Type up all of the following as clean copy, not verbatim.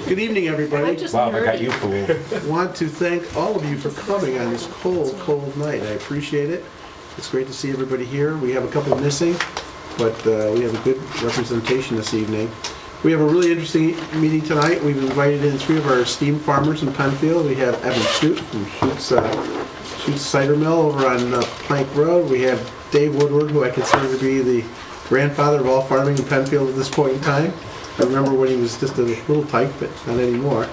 Good evening, everybody. Wow, I got you fooled. Want to thank all of you for coming on this cold, cold night. I appreciate it. It's great to see everybody here. We have a couple missing, but we have a good representation this evening. We have a really interesting meeting tonight. We've invited in 3 of our esteemed farmers in Penfield. We have Evan Shute from Shute's Cider Mill over on Plank Road. We have Dave Woodward, who I consider to be the grandfather of all farming in Penfield at this point in time. I remember when he was just a little tyke, but not anymore.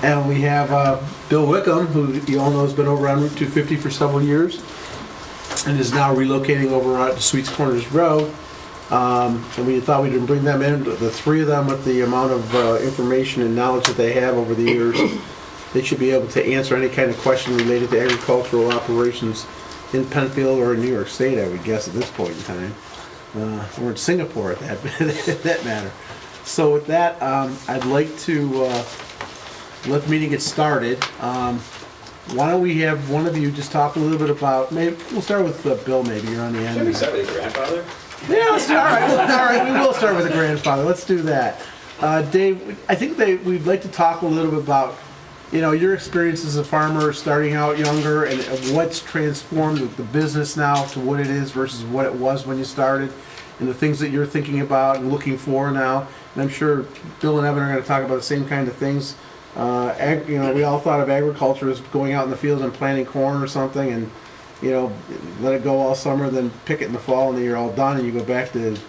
And we have Bill Wickham, who you all know has been over on Route 250 for several years and is now relocating over to Sweets Corners Road. And we thought we'd bring them in, the 3 of them, with the amount of information and knowledge that they have over the years. They should be able to answer any kind of question related to agricultural operations in Penfield or in New York State, I would guess, at this point in time. Or in Singapore, at that matter. So with that, I'd like to let the meeting get started. Why don't we have one of you just talk a little bit about, maybe we'll start with Bill, maybe you're on the end. Should we start with your grandfather? Yeah, let's start. All right, we will start with the grandfather. Let's do that. Dave, I think we'd like to talk a little bit about, your experience as a farmer starting out younger and what's transformed the business now to what it is versus what it was when you started, and the things that you're thinking about and looking for now. And I'm sure Bill and Evan are going to talk about the same kind of things. We all thought of agriculture as going out in the field and planting corn or something, and let it go all summer, then pick it in the fall, and then you're all done, and you go back to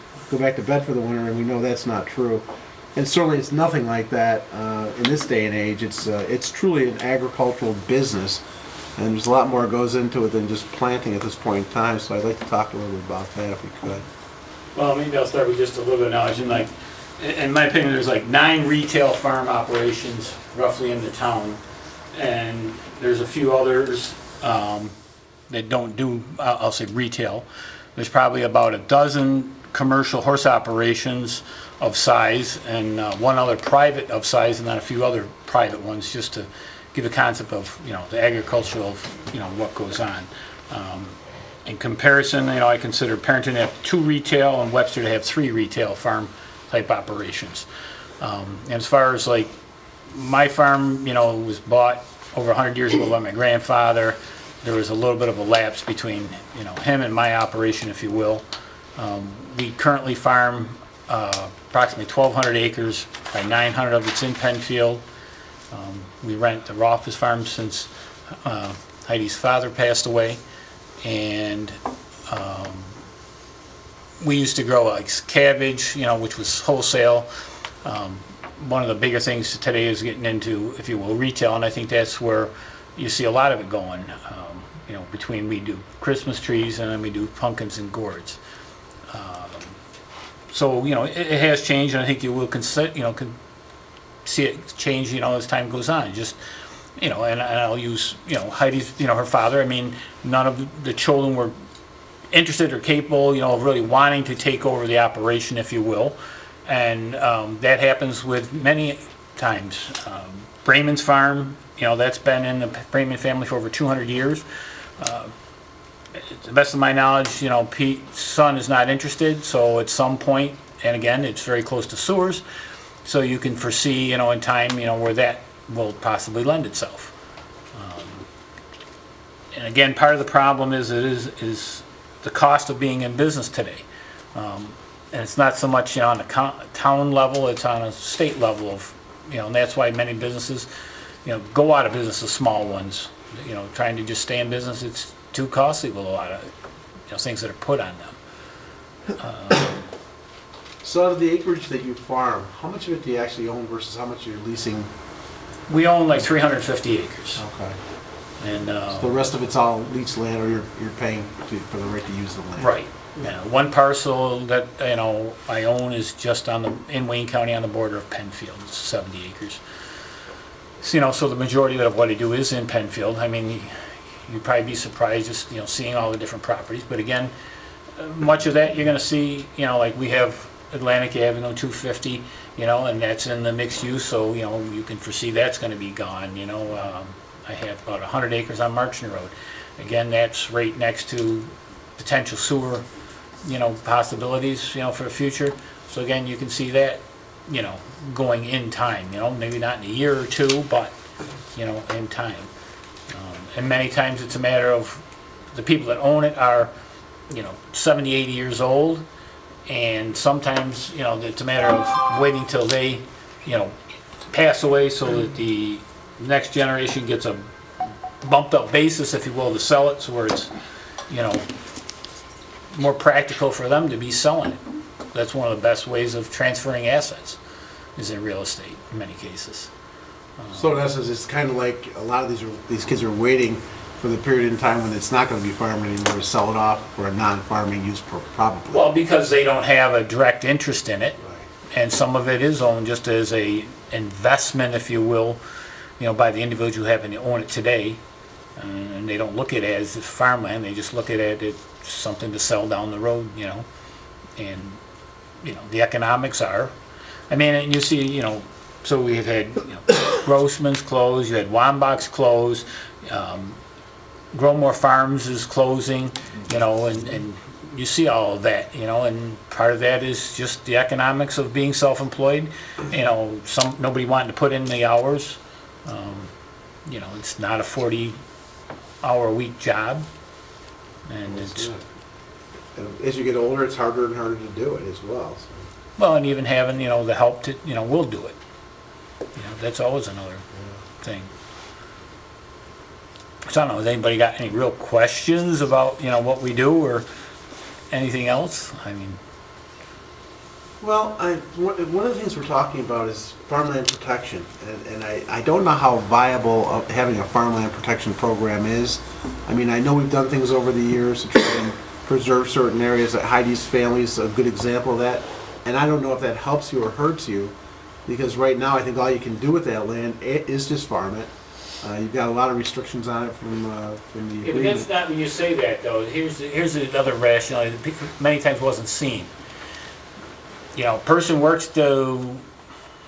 bed for the winter. And we know that's not true. And certainly, it's nothing like that in this day and age. It's truly an agricultural business, and there's a lot more goes into it than just planting at this point in time. So I'd like to talk a little bit about that if we could. Well, maybe I'll start with just a little bit of knowledge. In my opinion, there's 9 retail farm operations roughly in the town, and there's a few others that don't do, I'll say, retail. There's probably about a dozen commercial horse operations of size, and 1 other private of size, and then a few other private ones, just to give a concept of the agricultural what goes on. In comparison, I consider Parenton to have 2 retail and Webster to have 3 retail farm type operations. And as far as my farm, was bought over 100 years ago by my grandfather. There was a little bit of a lapse between him and my operation, if you will. We currently farm approximately 1,200 acres, by 900 of it's in Penfield. We rent the Rothfuss farm since Heidi's father passed away. And we used to grow cabbage, which was wholesale. One of the bigger things today is getting into, if you will, retail, and I think that's where you see a lot of it going. Between we do Christmas trees and then we do pumpkins and gourds. So it has changed, and I think you will can see it change as time goes on. Just and I'll use Heidi's her father. I mean, none of the children were interested or capable of really wanting to take over the operation, if you will, and that happens with many times. Brayman's farm, that's been in the Brayman family for over 200 years. To the best of my knowledge, Pete's son is not interested, so at some point, and again, it's very close to sewers, so you can foresee, in time, where that will possibly lend itself. And again, part of the problem is the cost of being in business today. And it's not so much on a town level, it's on a state level of, and that's why many businesses, go out of business, the small ones, trying to just stay in business. It's too costly with a lot of things that are put on them. So out of the acreage that you farm, how much of it do you actually own versus how much you're leasing? We own 350 acres. Okay. And So the rest of it's all leased land, or you're paying for the right to use the land? right. Yeah, 1 parcel that I own is just in Wayne County on the border of Penfield. It's 70 acres. So the majority of what I do is in Penfield. I mean, you'd probably be surprised just seeing all the different properties. But again, much of that you're going to see. We have Atlantic Avenue 250. And that's in the mixed use. So you can foresee that's going to be gone. I have about 100 acres on Marching Road. Again, that's right next to potential sewer, possibilities, for the future. So again, you can see that you know, going in time, you know, maybe not in a year or two, but, you know, in time. And many times it's a matter of the people that own it are, you know, 70, 80 years old, and sometimes, you know, it's a matter of waiting till they, you know, pass away so that the next generation gets a bumped up basis, if you will, to sell it, so where it's, you know, more practical for them to be selling it. That's one of the best ways of transferring assets, is in real estate in many cases. So in essence, it's kind of like a lot of these kids are waiting for the period in time when it's not going to be farming anymore to sell it off for a non-farming use, probably. Well, because they don't have a direct interest in it, Right. and some of it is owned just as a investment, if you will, you know, by the individual who happen to own it today, and they don't look at it as farmland. They just look at it as something to sell down the road, you know, and you know the economics are. I mean, and you see, you know, so we have had, you know, Grossman's closed, you had Wambach's closed, Growmore Farms is closing, you know, and you see all of that, you know, and part of that is just the economics of being self-employed. You know, nobody wanting to put in the hours. You know, it's not a 40-hour-a-week job, and it's, And as you get older, it's harder and harder to do it as well. So. well, and even having, you know, the help to, you know, we'll do it. You know, that's always another thing. So I don't know, has anybody got any real questions about, you know, what we do or anything else? I mean, Well, one of the things we're talking about is farmland protection, and I don't know how viable having a farmland protection program is. I mean, I know we've done things over the years to try and preserve certain areas. Heidi's family is a good example of that, and I don't know if that helps you or hurts you, because right now I think all you can do with that land is just farm it. You've got a lot of restrictions on it from the yeah, but agreement. that's not, when you say that though, here's another rationale that many times wasn't seen. You know, person works to,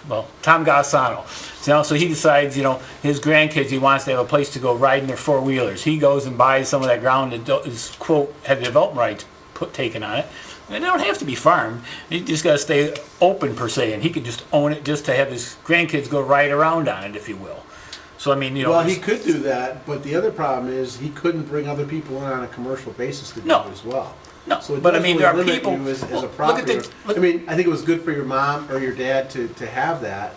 well, Tom Gassano. You know, so he decides, you know, his grandkids, he wants to have a place to go ride in their four-wheelers. He goes and buys some of that ground that is, quote, had the development rights taken on it. And they don't have to be farmed. You just got to stay open, per se, and he could just own it just to have his grandkids go ride around on it, if you will. So, I mean, you know. Well, he could do that, but the other problem is he couldn't bring other people in on a commercial basis to do No. it as well. No, So it but I does mean, really there are limit people. you as well, a look at property the. owner. I mean, I think it was good for your mom or your dad to have that,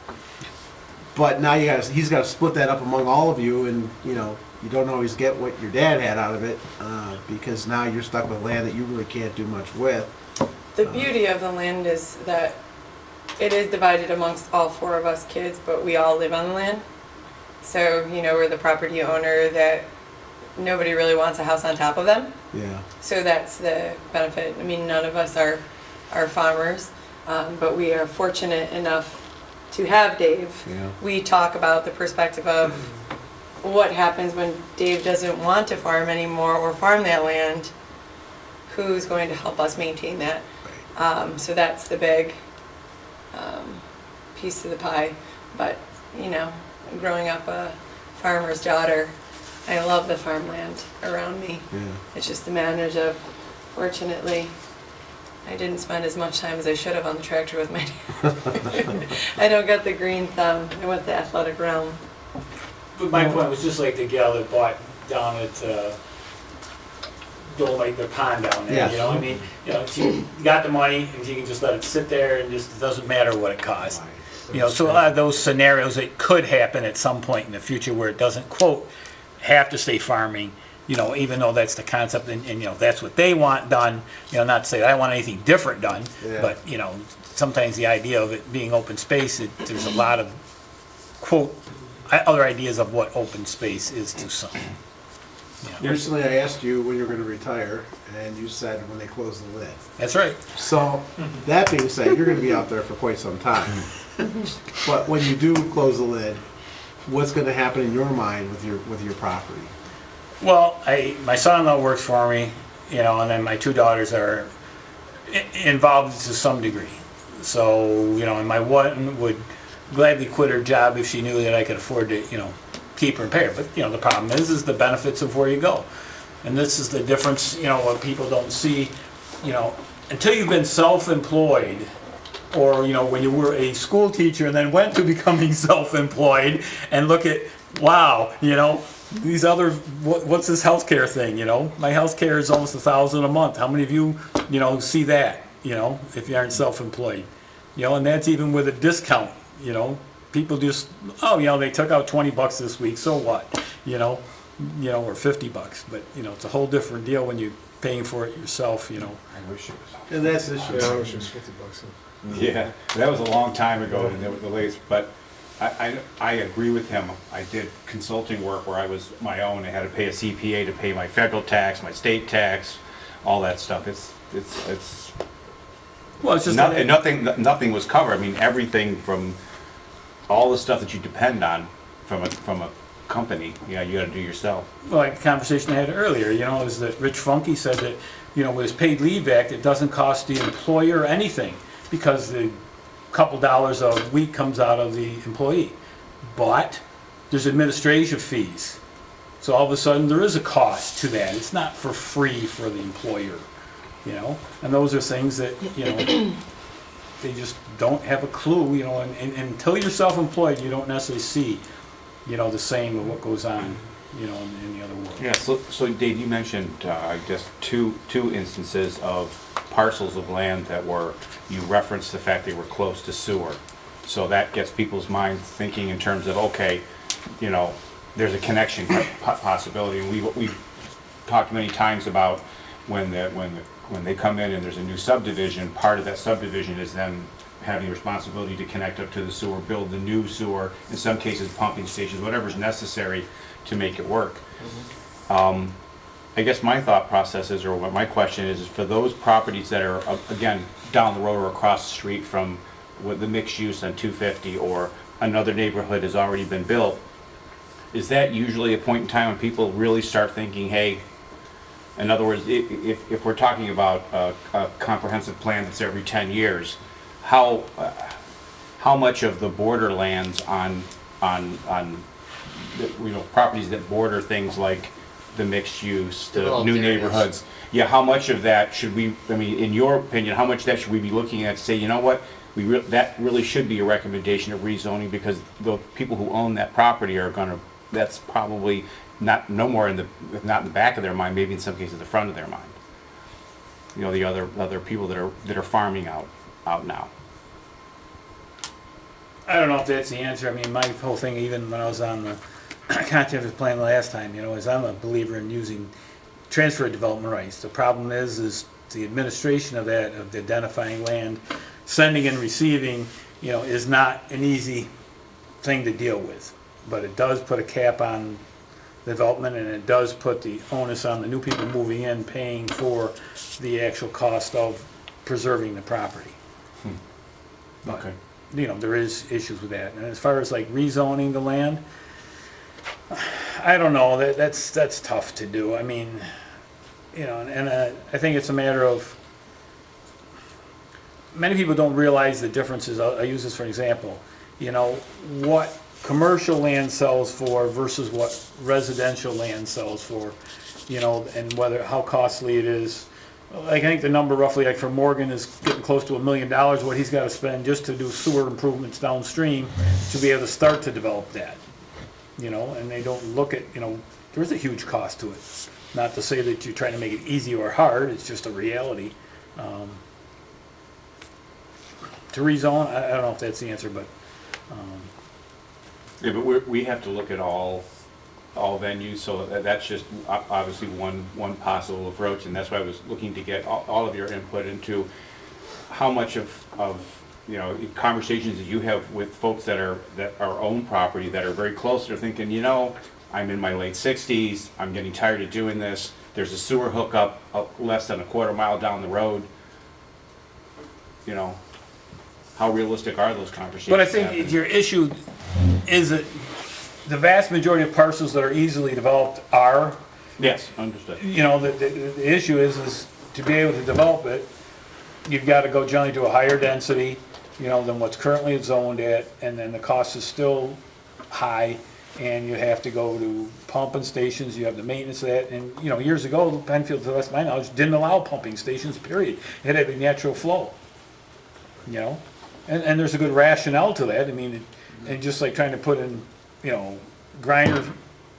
but now he's got to split that up among all of you, and you know you don't always get what your dad had out of it because now you're stuck with land that you really can't do much with. The beauty of the land is that it is divided amongst all four of us kids, but we all live on the land. So, you know, we're the property owner that nobody really wants a house on top of them. Yeah. So that's the benefit. I mean, none of us are farmers, but we are fortunate enough to have Dave. Yeah. We talk about the perspective of what happens when Dave doesn't want to farm anymore or farm that land. Who's going to help us maintain that? So that's the big piece of the pie. But, you know, growing up a farmer's daughter, I love the farmland around me. Yeah. It's just a matter of, fortunately, I didn't spend as much time as I should have on the tractor with my dad. I don't got the green thumb. I went the athletic realm. But my point was just like the gal that bought down at Dolomite, the pond down there. Yes. You know, I mean, you know, she got the money and she can just let it sit there and just it doesn't matter what it costs. You know, so a lot of those scenarios that could happen at some point in the future where it doesn't, quote, have to stay farming, you know, even though that's the concept and you know, that's what they want done, you know, not to say I want anything different done, Yeah. but, you know, sometimes the idea of it being open space, there's a lot of, quote, other ideas of what open space is to some. You know. Recently, I asked you when you're going to retire, and you said when they close the lid. That's right. So, that being said, you're going to be out there for quite some time. But when you do close the lid, what's going to happen in your mind with your property? Well, my son-in-law works for me, you know, and then my two daughters are involved to some degree. So, you know, and my one would gladly quit her job if she knew that I could afford to, you know, keep her and pay her. But, you know, the problem is the benefits of where you go. And this is the difference, you know, what people don't see, you know, until you've been self-employed, or, you know, when you were a school teacher and then went to becoming self-employed and look at, wow, you know, these other, what's this healthcare thing, you know? My healthcare is almost $1,000 a month. How many of you, you know, see that, you know, if you aren't self-employed? You know, and that's even with a discount, you know? People just, oh, you know, they took out 20 bucks this week, so what? You know, or 50 bucks, but, you know, it's a whole different deal when you're paying for it yourself, you know? I wish it was. And that's the issue. Yeah, I wish it was 50 bucks. Yeah, that was a long time ago, and there were delays, but I agree with him. I did consulting work where I was my own. I had to pay a CPA to pay my federal tax, my state tax, all that stuff. It's Well, it's just. nothing was covered. I mean, everything from all the stuff that you depend on from a company, yeah, you gotta do yourself. Like the conversation I had earlier, you know, is that Rich Funky said that, you know, with his paid leave act, it doesn't cost the employer anything because the couple dollars a week comes out of the employee. But there's administrative fees. So all of a sudden there is a cost to that. It's not for free for the employer, you know? And those are things that, you know, they just don't have a clue, you know, and until you're self-employed, you don't necessarily see, you know, the same of what goes on, you know, in the other world. Yeah, so Dave, you mentioned, I guess, two instances of parcels of land that were, you referenced the fact they were close to sewer. So that gets people's minds thinking in terms of, okay, you know, there's a connection possibility. And we've talked many times about when they come in and there's a new subdivision, part of that subdivision is them having responsibility to connect up to the sewer, build the new sewer, in some cases pumping stations, whatever's necessary to make it work. I guess my thought process is, or what my question is for those properties that are, again, down the road or across the street from the mixed use on 250 or another neighborhood has already been built, is that usually a point in time when people really start thinking, hey, in other words, if we're talking about a comprehensive plan that's every 10 years, how much of the borderlands on you know, properties that border things like the mixed use, the Developed new areas. neighborhoods, yeah, how much of that should we, I mean, in your opinion, how much of that should we be looking at to say, you know what, that really should be a recommendation of rezoning because the people who own that property are gonna, that's probably no more if not in the back of their mind, maybe in some cases the front of their mind. You know, the other people that are farming out now. I don't know if that's the answer. I mean, my whole thing, even when I was on the comprehensive plan last time, you know, is I'm a believer in using transfer development rights. The problem is the administration of that, of identifying land, sending and receiving, you know, is not an easy thing to deal with. But it does put a cap on development, and it does put the onus on the new people moving in, paying for the actual cost of preserving the property. But, Okay. you know, there is issues with that. And as far as like rezoning the land, I don't know, that's tough to do. I mean, you know, and I think it's a matter of, many people don't realize the differences. I'll use this for an example. You know, what commercial land sells for versus what residential land sells for, you know, and how costly it is. Like, I think the number roughly, like for Morgan, is getting close to $1 million, what he's gotta spend just to do sewer improvements downstream to be able to start to develop that. You know, and they don't look at, you know, there is a huge cost to it. Not to say that you're trying to make it easy or hard, it's just a reality. To rezone, I don't know if that's the answer, but, Yeah, but we have to look at all venues, so that's just obviously one possible approach, and that's why I was looking to get all of your input into how much of you know, conversations that you have with folks that own property that are very close. They're thinking, you know, I'm in my late 60s, I'm getting tired of doing this. There's a sewer hookup less than a quarter mile down the road. You know, how realistic are those conversations? but I think happening? your issue is that the vast majority of parcels that are easily developed are, Yes, understood. you know, the issue is to be able to develop it, you've gotta go generally to a higher density, you know, than what's currently zoned at, and then the cost is still high, and you have to go to pumping stations, you have the maintenance of that, and, you know, years ago, Penfield, to the best of my knowledge, didn't allow pumping stations, period. It had a natural flow, you know? and there's a good rationale to that. I mean, and just like trying to put in, you know, grinder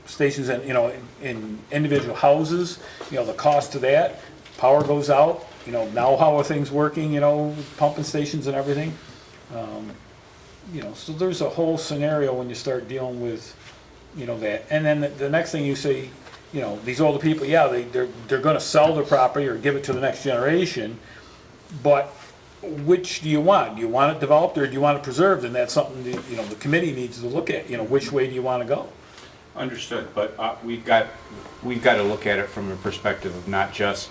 stations in, you know, in individual houses, you know, the cost of that, power goes out, you know, now how are things working, you know, pumping stations and everything? You know, so there's a whole scenario when you start dealing with, you know, that. And then the next thing you say, you know, these older people, yeah, they're gonna sell their property or give it to the next generation, but which do you want? Do you want it developed or do you want it preserved? And that's something that, you know, the committee needs to look at, you know, which way do you wanna go? Understood, but we've got to look at it from a perspective of not just,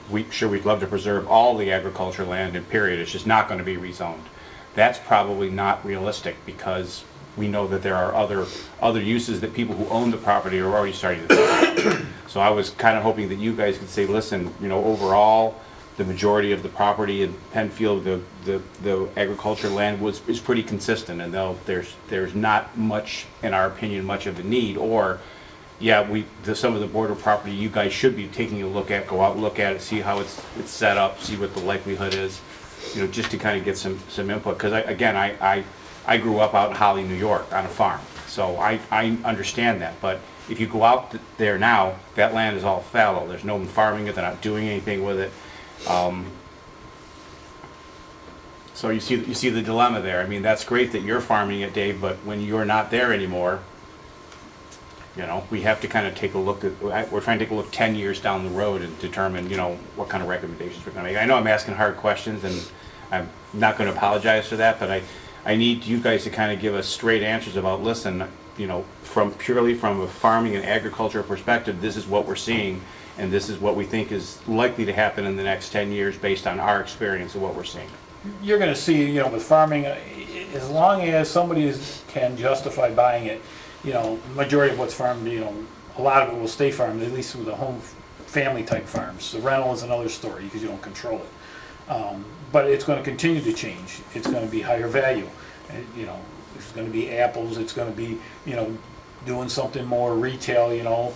we'd love to preserve all the agriculture land and period, it's just not going to be rezoned. That's probably not realistic because we know that there are other uses that people who own the property are already starting to think. So I was kind of hoping that you guys could say, listen, you know, overall, the majority of the property in Penfield, the agriculture land is pretty consistent, and there's not much, in our opinion, much of a need. Or, yeah, some of the border property you guys should be taking a look at, go out and look at it, see how it's set up, see what the likelihood is, you know, just to kind of get some input. Because I grew up out in Holly, New York, on a farm, so I understand that. But if you go out there now, that land is all fallow. There's no one farming it. They're not doing anything with it. So you see the dilemma there. I mean, that's great that you're farming it, Dave, but when you're not there anymore, you know, we have to kind of take a look at, we're trying to take a look 10 years down the road and determine, you know, what kind of recommendations we're going to make. I know I'm asking hard questions, and I'm not going to apologize for that, but I need you guys to kind of give us straight answers about, listen, you know, purely from a farming and agricultural perspective, this is what we're seeing. And this is what we think is likely to happen in the next 10 years based on our experience of what we're seeing. You're gonna see, you know, with farming, as long as somebody can justify buying it, you know, majority of what's farmed, you know, a lot of it will stay farmed, at least with the home family type farms. The rental is another story because you don't control it. But it's gonna continue to change. It's gonna be higher value. And, you know, it's gonna be apples, it's gonna be, you know, doing something more retail, you know.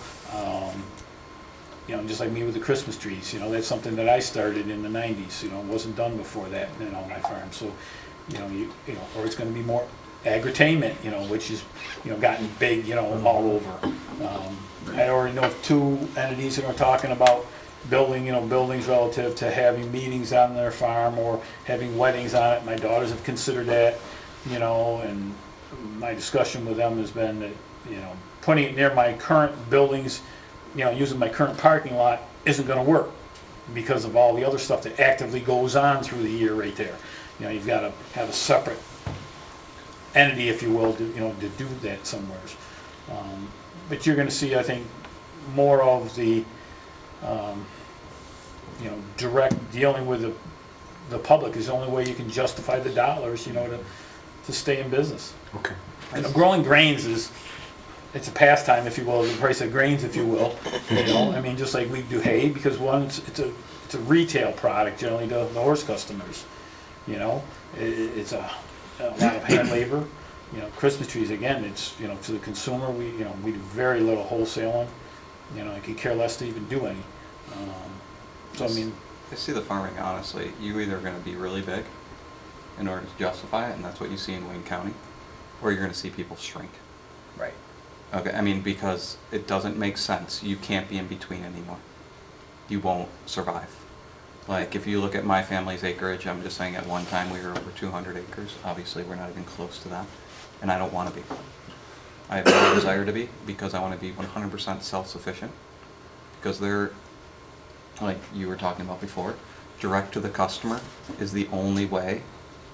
You know, just like me with the Christmas trees, you know, that's something that I started in the 90s, you know, it wasn't done before that, you know, on my farm. So, you know, or it's gonna be more agritainment, you know, which is, you know, gotten big, you know, all over. I already know of 2 entities that are talking about building, you know, buildings relative to having meetings on their farm or having weddings on it. My daughters have considered that, you know, and my discussion with them has been that, you know, putting it near my current buildings, you know, using my current parking lot isn't gonna work because of all the other stuff that actively goes on through the year right there. You know, you've gotta have a separate entity, if you will, to, you know, to do that somewhere. But you're gonna see, I think, more of the, you know, direct dealing with the public is the only way you can justify the dollars, you know, to stay in business. Okay. You know, growing grains it's a pastime, if you will, the price of grains, if you will. You know, I mean, just like we do hay, because one, it's a retail product generally to the horse customers. You know, it's a lot of hand labor. You know, Christmas trees, again, it's, you know, to the consumer, we do very little wholesaling. You know, I could care less to even do any. So I mean, I see the farming, honestly, you either are going to be really big in order to justify it, and that's what you see in Wayne County, or you're going to see people shrink. right. Okay, I mean, because it doesn't make sense. You can't be in between anymore. You won't survive. Like, if you look at my family's acreage, I'm just saying at one time we were over 200 acres. Obviously, we're not even close to that. And I don't want to be. I have no desire to be, because I want to be 100% self-sufficient. Because they're, like you were talking about before, direct to the customer is the only way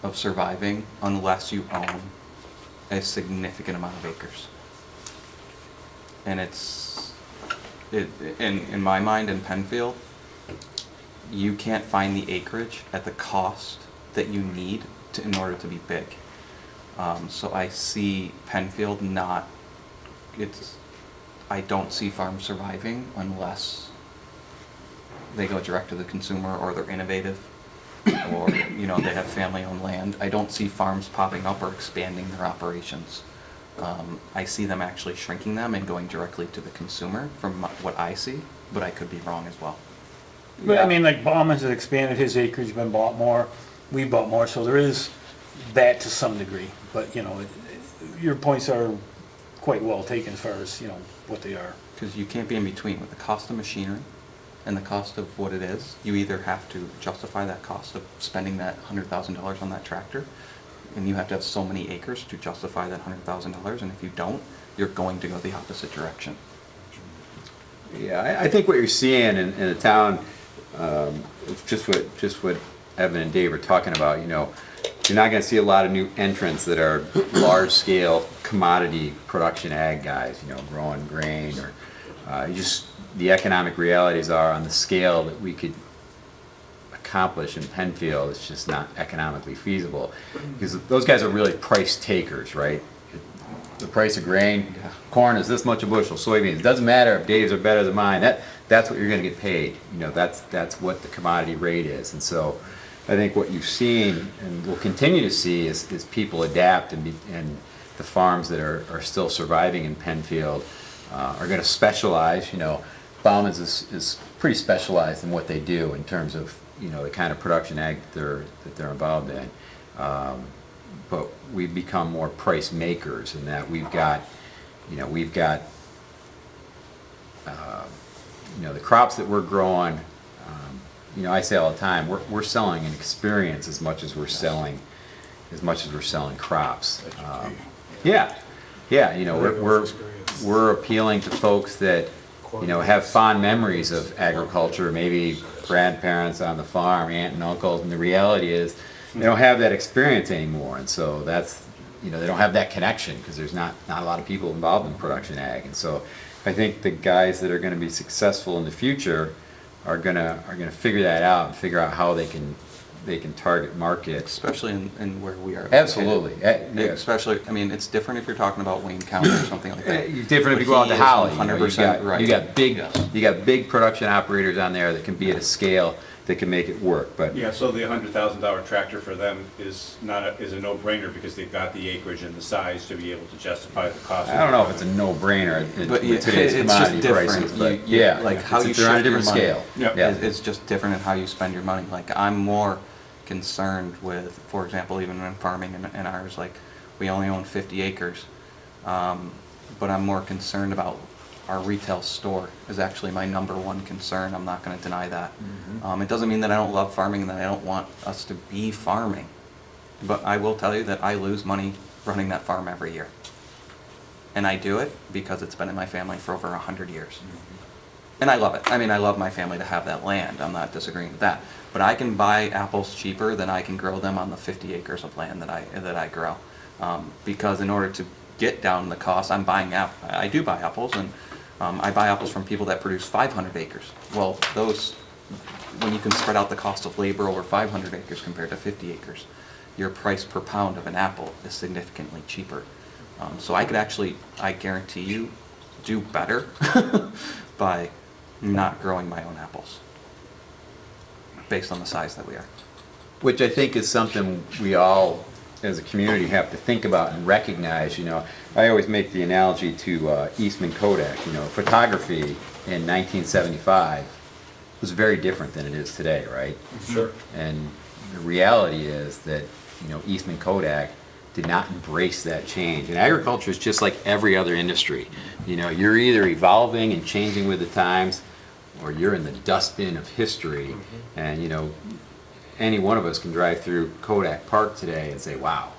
of surviving unless you own a significant amount of acres. And in my mind, in Penfield, you can't find the acreage at the cost that you need in order to be big. So I see Penfield I don't see farms surviving unless they go direct to the consumer, or they're innovative, or, you know, they have family-owned land. I don't see farms popping up or expanding their operations. I see them actually shrinking them and going directly to the consumer from what I see, but I could be wrong as well. But I mean, like Bauman's has expanded his acreage, been bought more, we bought more, so there is, that to some degree, but, your points are quite well taken as far as, what they are. Because you can't be in between with the cost of machinery and the cost of what it is. You either have to justify that cost of spending that $100,000 on that tractor, and you have to have so many acres to justify that $100,000, and if you don't, you're going to go the opposite direction. Yeah, I think what you're seeing in the town, just what Evan and Dave are talking about, you're not gonna see a lot of new entrants that are large-scale commodity production ag guys, growing grain or, the economic realities are on the scale that we could accomplish in Penfield, it's just not economically feasible. Because those guys are really price takers, right? The price of grain, corn is this much a bushel, soybeans, it doesn't matter if Dave's are better than mine, that's what you're gonna get paid. That's what the commodity rate is. And so I think what you've seen and will continue to see is people adapt and the farms that are still surviving in Penfield are gonna specialize. Bauman's is pretty specialized in what they do in terms of the kind of production ag that they're involved in. But we've become more price makers in that we've got the crops that we're growing. I say all the time, we're selling an experience as much as we're selling crops. Yeah, we're appealing to folks that have fond memories of agriculture, maybe grandparents on the farm, aunt and uncles, and the reality is they don't have that experience anymore, and so that's they don't have that connection because there's not a lot of people involved in production ag. And so I think the guys that are going to be successful in the future are gonna figure that out and figure out how they can target markets, Especially in where we are. Absolutely. Yeah. Especially, it's different if you're talking about Wayne County or something like that. Different if you go out to Holly. 100% right. You got big, Yes. you got big production operators on there that can be at a scale that can make it work. But Yeah, so the $100,000 tractor for them is a no-brainer because they've got the acreage and the size to be able to justify the cost. I don't know if it's a no-brainer But with today's it's just commodity different. prices. But You- yeah, like how you they're on a shift your different money. scale. Yep. Yeah. It's just different in how you spend your money. Like I'm more concerned with, for example, even in farming in ours, like we only own 50 acres, but I'm more concerned about our retail store is actually my #1 concern. I'm not going to deny that. It doesn't mean that I don't love farming and that I don't want us to be farming, but I will tell you that I lose money running that farm every year. And I do it because it's been in my family for over 100 years. And I love it. I love my family to have that land. I'm not disagreeing with that. But I can buy apples cheaper than I can grow them on the 50 acres of land that I grow. Because in order to get down the cost, I do buy apples, and I buy apples from people that produce 500 acres. Well, when you can spread out the cost of labor over 500 acres compared to 50 acres, your price per pound of an apple is significantly cheaper. So I could actually, I guarantee you, do better by not growing my own apples based on the size that we are. Which I think is something we all, as a community, have to think about and recognize. I always make the analogy to Eastman Kodak. Photography in 1975 was very different than it is today, right? Sure. And the reality is that, Eastman Kodak did not embrace that change. And agriculture is just like every other industry. You're either evolving and changing with the times, or you're in the dustbin of history. And, any one of us can drive through Kodak Park today and say, wow.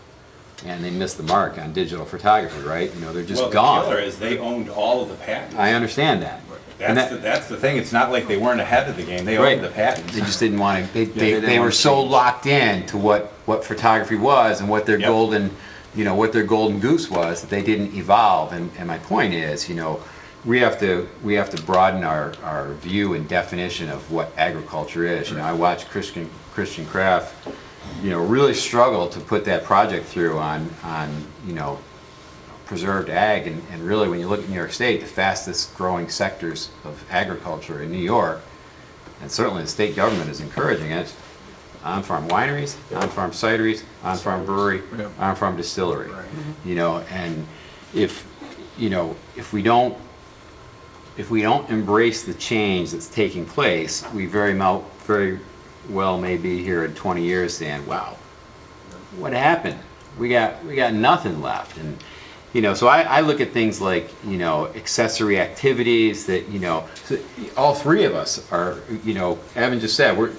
And they missed the mark on digital photography, right? They're just Well, gone. the killer is they owned all of the patents. I understand that. And That's the thing. It's not like they weren't ahead of the game. They Right. owned the patents. They just didn't want to. they They didn't were wanna so change. locked in to what photography was and what their Yep. golden, what their golden goose was, that they didn't evolve. And my point is, we have to broaden our view and definition of what agriculture is. I watched Christian Kraft, really struggle to put that project through on preserved ag, and really when you look at New York State, the fastest growing sectors of agriculture in New York, and certainly the state government is encouraging it, on-farm wineries, on-farm cideries, on-farm brewery, Yep. on-farm distillery. Right. And if we don't embrace the change that's taking place, we very well may be here in 20 years saying, wow, what happened? We got nothing left. And, you know, so I look at things like, you know, accessory activities that, you know, so all three of us are, you know, Evan just said, we're,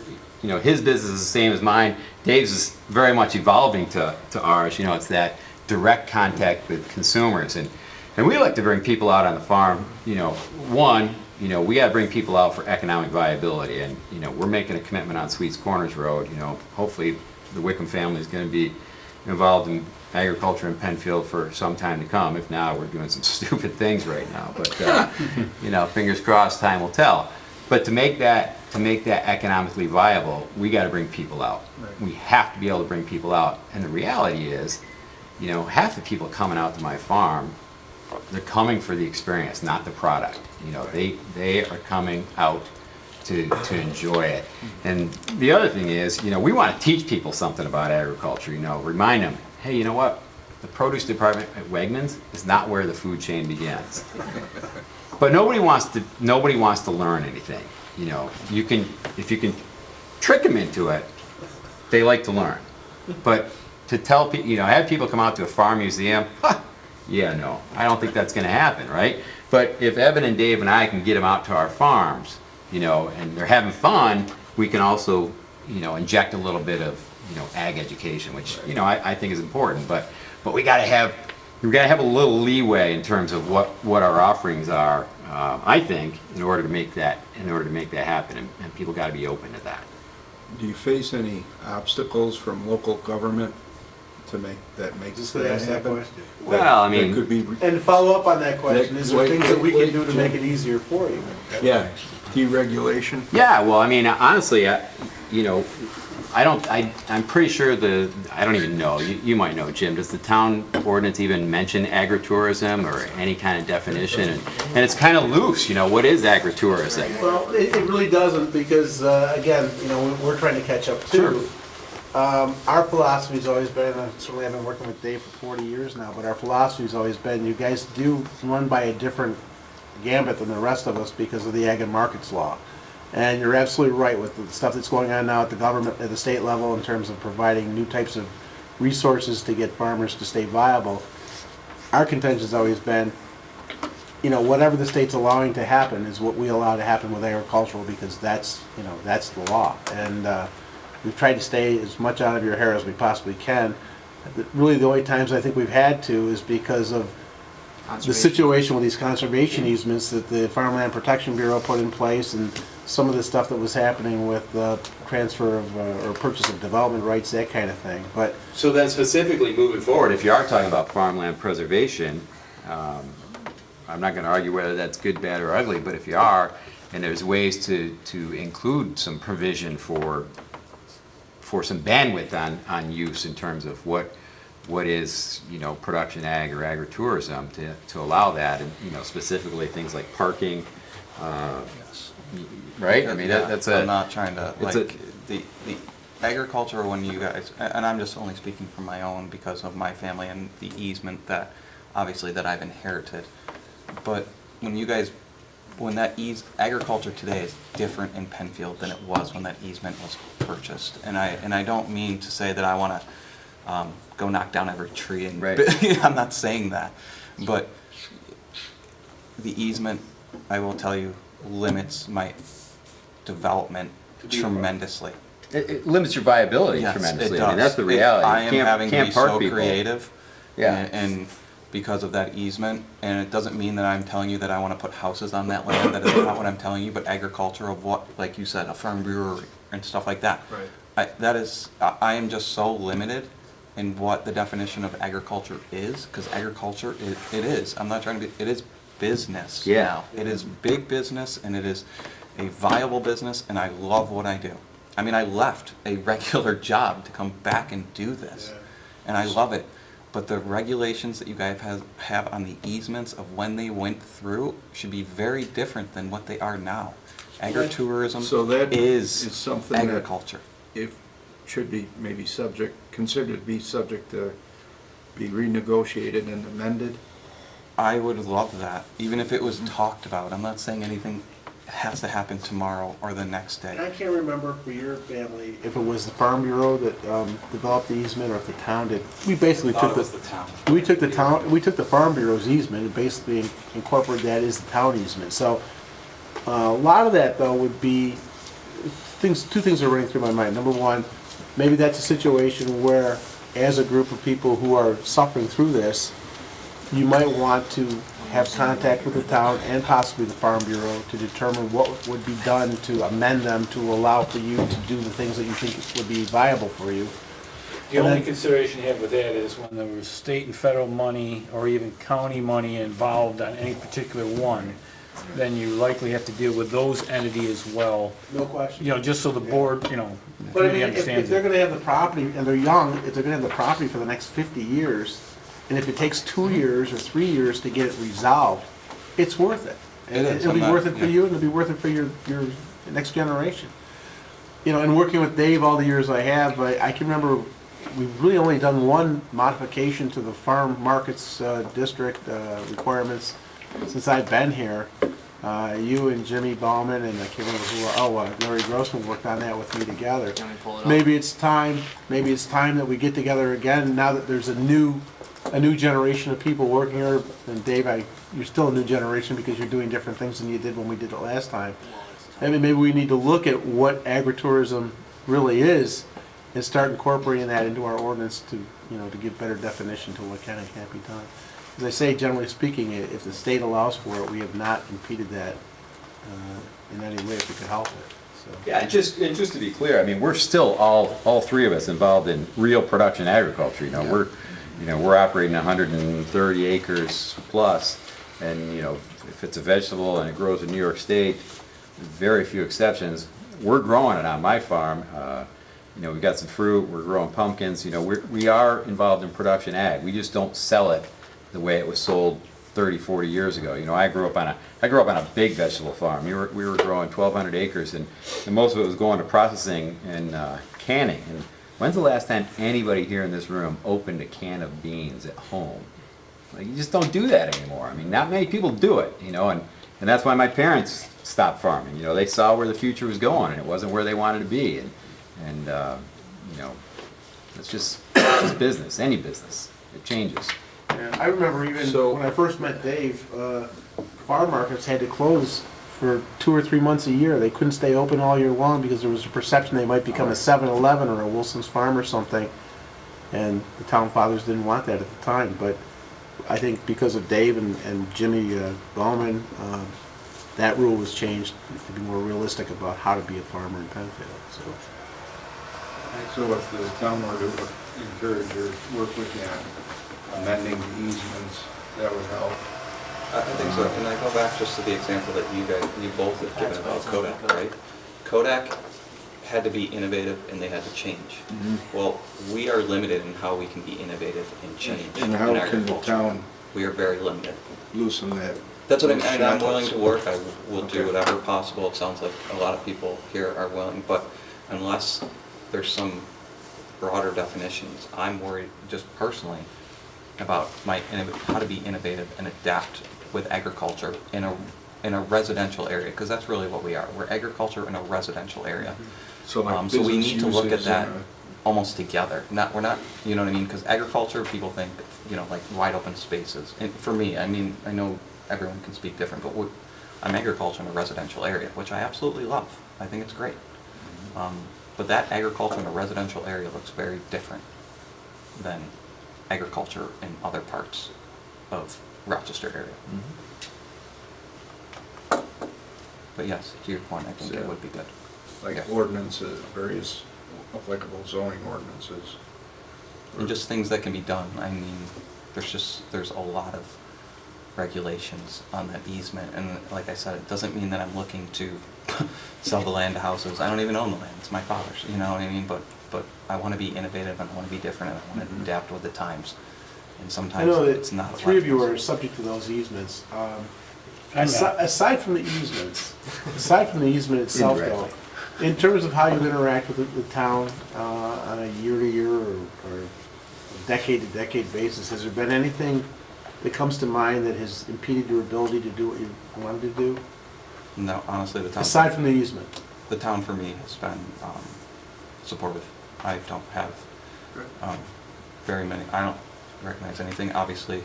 you know, his business is the same as mine. Dave's is very much evolving to ours. You know, it's that direct contact with consumers. And we like to bring people out on the farm, you know, one, you know, we gotta bring people out for economic viability. And, you know, we're making a commitment on Sweets Corners Road. You know, hopefully the Wickham family is gonna be involved in agriculture in Penfield for some time to come. If not, we're doing some stupid things right now. But, you know, fingers crossed, time will tell. But to make that economically viable, we gotta bring people out. Right. We have to be able to bring people out. And the reality is, you know, half the people coming out to my farm, they're coming for the experience, not the product. You know, they are coming out to enjoy it. And the other thing is, you know, we want to teach people something about agriculture. You know, remind them, hey, you know what? The produce department at Wegmans is not where the food chain begins. But nobody wants to learn anything. You know, if you can trick them into it, they like to learn. But to tell people, you know, have people come out to a farm museum, yeah, no, I don't think that's going to happen, right? But if Evan and Dave and I can get them out to our farms, you know, and they're having fun, we can also, you know, inject a little bit of, you know, ag education, which, you know, I think is important. But we got to have a little leeway in terms of what our offerings are. I think in order to make that happen, and people got to be open to that. Do you face any obstacles from local government to make that Just to ask that happen? question. Well, I mean, That could be, And to follow up on that question, is there Wait, things that we wait, can do to make it easier for you? yeah, deregulation? yeah, well, I mean, honestly, you know, I'm pretty sure I don't even know, you might know, Jim, does the town ordinance even mention agritourism or any kind of definition? And it's kind of loose, you know, what is agritourism? Well, it really doesn't because, again, you know, we're trying to catch up too. Our philosophy's always been, and certainly I've been working with Dave for 40 years now, but our philosophy's always been, you guys do run by a different gambit than the rest of us because of the ag and markets law. And you're absolutely right with the stuff that's going on now at the government, at the state level in terms of providing new types of resources to get farmers to stay viable. Our contention's always been, you know, whatever the state's allowing to happen is what we allow to happen with agricultural because that's, you know, that's the law. And we've tried to stay as much out of your hair as we possibly can. Really the only times I think we've had to is because of the situation with these conservation easements that the Farmland Protection Bureau put in place and some of the stuff that was happening with transfer of or purchase of development rights, that kind of thing. But So then specifically moving forward, if you are talking about farmland preservation, I'm not going to argue whether that's good, bad, or ugly, but if you are, and there's ways to include some provision for some bandwidth on use in terms of what is, you know, production ag or agritourism to allow that, and, you know, specifically things like parking, right? I mean, that's I'm not trying to, it's like, the agriculture, when you guys, and I'm just only speaking from my own because of my family and the easement that, obviously, that I've inherited. But when you guys, when that agriculture today is different in Penfield than it was when that easement was purchased. And I don't mean to say that I want to go knock down every tree, and Right. I'm not saying that. But the easement, I will tell you, limits my development tremendously. it limits your viability Yes, tremendously. it I mean, does. that's the reality. I You am can't- having to can't be park so people. creative. Yeah. And because of that easement, and it doesn't mean that I'm telling you that I want to put houses on that land, that is not what I'm telling you, but agriculture of what, like you said, a farm brewery and stuff like that. Right. I am just so limited in what the definition of agriculture is, because agriculture, it is, I'm not trying to be, it is business Yeah. now. It is big business, and it is a viable business, and I love what I do. I mean, I left a regular job to come back and do this, and I love it. But the regulations that you guys have on the easements of when they went through should be very different than what they are now. Agritourism So that is is something that- agriculture. If, should be maybe considered to be subject to be renegotiated and amended. I would love that, even if it was talked about. I'm not saying anything It has to happen tomorrow or the next And day. I can't remember for your family, if it was the Farm Bureau that developed the easement or if the town did. We basically took town. we took the Farm Bureau's easement and basically incorporated that as the town easement. So a lot of that though would be two things are running through my mind. Number one, maybe that's a situation where as a group of people who are suffering through this, you might want to have contact with the town and possibly the Farm Bureau to determine what would be done to amend them to allow for you to do the things that you think would be viable for you. The And only then- consideration you have with that is when there was state and federal money or even county money involved on any particular one, then you likely have to deal with those entities as well. No question. You know, just so the board, you know, the But I committee mean, if understands they're it. gonna have the property, and they're young, if they're gonna have the property for the next 50 years, and if it takes 2 years or 3 years to get it resolved, it's worth it. And It is, it'll be I'm not- worth it for yeah. you, and it'll be worth it for your next generation. You know, and working with Dave all the years I have, I can remember, we've really only done one modification to the farm markets district requirements since I've been here. You and Jimmy Bauman and I can't remember who, Larry Grossman worked on that with me together. Maybe it's time that we get together again now that there's a new generation of people working here. And Dave, you're still a new generation because you're doing different things than you did when we did it last time. I mean, maybe we need to look at what agritourism really is and start incorporating that into our ordinance to, to give better definition to what can and can't be done. As I say, generally speaking, if the state allows for it, we have not impeded that in any way if we could help it. So. Yeah, and just to be clear, I mean, we're still all three of us involved in real production agriculture. We're operating 130 acres plus, and if it's a vegetable and it grows in New York State, very few exceptions. We're growing it on my farm. We've got some fruit. We're growing pumpkins. We are involved in production ag. We just don't sell it the way it was sold 30, 40 years ago. I grew up on a big vegetable farm. We were growing 1,200 acres, and most of it was going to processing and canning. And when's the last time anybody here in this room opened a can of beans at home? Like, you just don't do that anymore. I mean, not many people do it, and that's why my parents stopped farming. They saw where the future was going, and it wasn't where they wanted to be. And it's just business, any business. It changes. Yeah, I remember even So- when I first met Dave, farm markets had to close for 2 or 3 months a year. They couldn't stay open all year long because there was a perception they might become a 7-Eleven or a Wilson's Farm or something. And the town fathers didn't want that at the time. But I think because of Dave and Jimmy Bauman, that rule was changed to be more realistic about how to be a farmer in Penfield. So if the town were to encourage or work with you on amending the easements, that would help. I think so. Can I go back just to the example that you both have given about Kodak, right? Kodak had to be innovative and they had to change. Well, we are limited in how we can be innovative and change And in how can the agriculture. town We are very limited. loosen that? That's what I'm willing to work. I will do Okay. whatever possible. It sounds like a lot of people here are willing, but unless there's some broader definitions, I'm worried just personally about how to be innovative and adapt with agriculture in a residential area, because that's really what we are. We're agriculture in a residential area. So like So we business need to look at uses that and, almost together. We're not, you know what I mean? Because agriculture, people think, like wide open spaces. And for me, I mean, I know everyone can speak different, but I'm agriculture in a residential area, which I absolutely love. I think it's great. But that agriculture in a residential area looks very different than agriculture in other parts of Rochester area. But yes, to your point, I think it would be good. like Yes. ordinances, various applicable zoning ordinances. And just things that can be done. I mean, there's a lot of regulations on that easement, and like I said, it doesn't mean that I'm looking to sell the land to houses. I don't even own the land, it's my father's, you know what I mean? But I want to be innovative, and I want to be different, and I want to adapt with the times. And I sometimes know it's that not. 3 of you are subject to those easements. Aside from the easement itself, though, in terms of how you interact with the town on a year-to-year or decade-to-decade basis, has there been anything that comes to mind that has impeded your ability to do what you wanted to do? No, honestly, Aside from the easement? the town for me has been supportive. I don't have very many, I don't recognize anything. Obviously,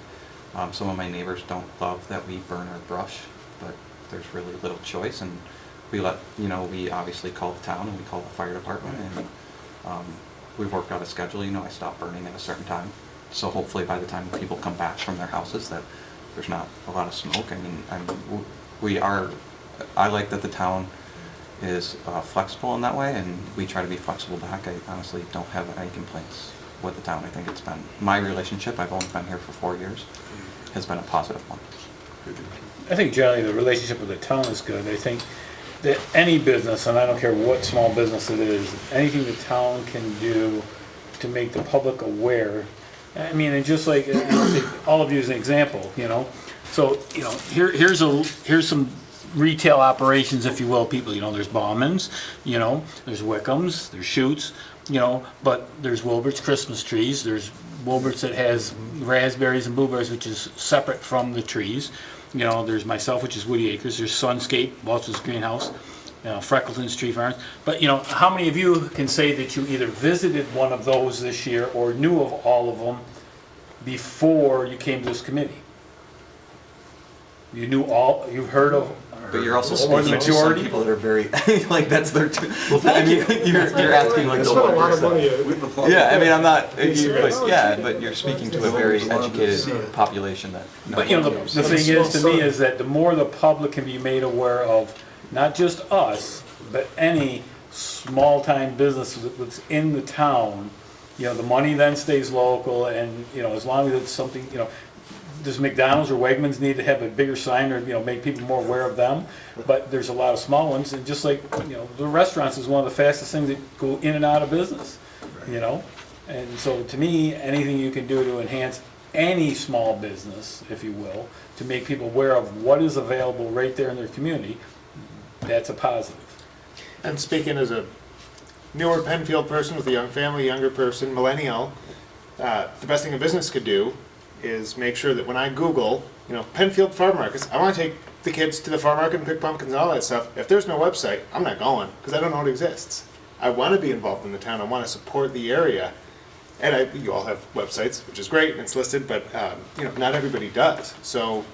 some of my neighbors don't love that we burn our brush, but there's really little choice, and we we obviously call the town and we call the fire department, and we've worked out a schedule. I stop burning at a certain time, so hopefully by the time people come back from their houses that there's not a lot of smoke. I like that the town is flexible in that way, and we try to be flexible back. I honestly don't have any complaints with the town. I think it's been, my relationship, I've only been here for 4 years, has been a positive one. I think generally the relationship with the town is good. I think that any business, and I don't care what small business it is, anything the town can do to make the public aware. I mean, and just like, all of you as an example, So, here's some retail operations, if you will, people, there's Bauman's, there's Wickham's, there's Schutz, but there's Wilbert's Christmas trees, there's Wilbert's that has raspberries and blueberries, which is separate from the trees. There's myself, which is Woody Acres, there's Sunscape, Walter's Greenhouse, Freckleton's Tree Farms. But, how many of you can say that you either visited one of those this year or knew of all of them before you came to this committee? You've heard of. But you're also Or the speaking to some majority? people that are very, like, that's their, you're asking like I the spent a lot of 1%. money with the plug. Yeah, I mean, I'm not, but you're speaking to a very educated population that. But the thing is, to me, is that the more the public can be made aware of, not just us, but any small-time business that's in the town, the money then stays local, and, as long as it's something, does McDonald's or Wegmans need to have a bigger sign or, make people more aware of them? But there's a lot of small ones, and just like, the restaurants is one of the fastest things that go in and out of business, And so to me, anything you can do to enhance any small business, if you will, to make people aware of what is available right there in their community, that's a positive. And speaking as a newer Penfield person with a young family, younger person, millennial, the best thing a business could do is make sure that when I Google, Penfield farm markets, I want to take the kids to the farm market and pick pumpkins and all that stuff. If there's no website, I'm not going because I don't know it exists. I want to be involved in the town. I want to support the area. And you all have websites, which is great, and it's listed, but not everybody does. So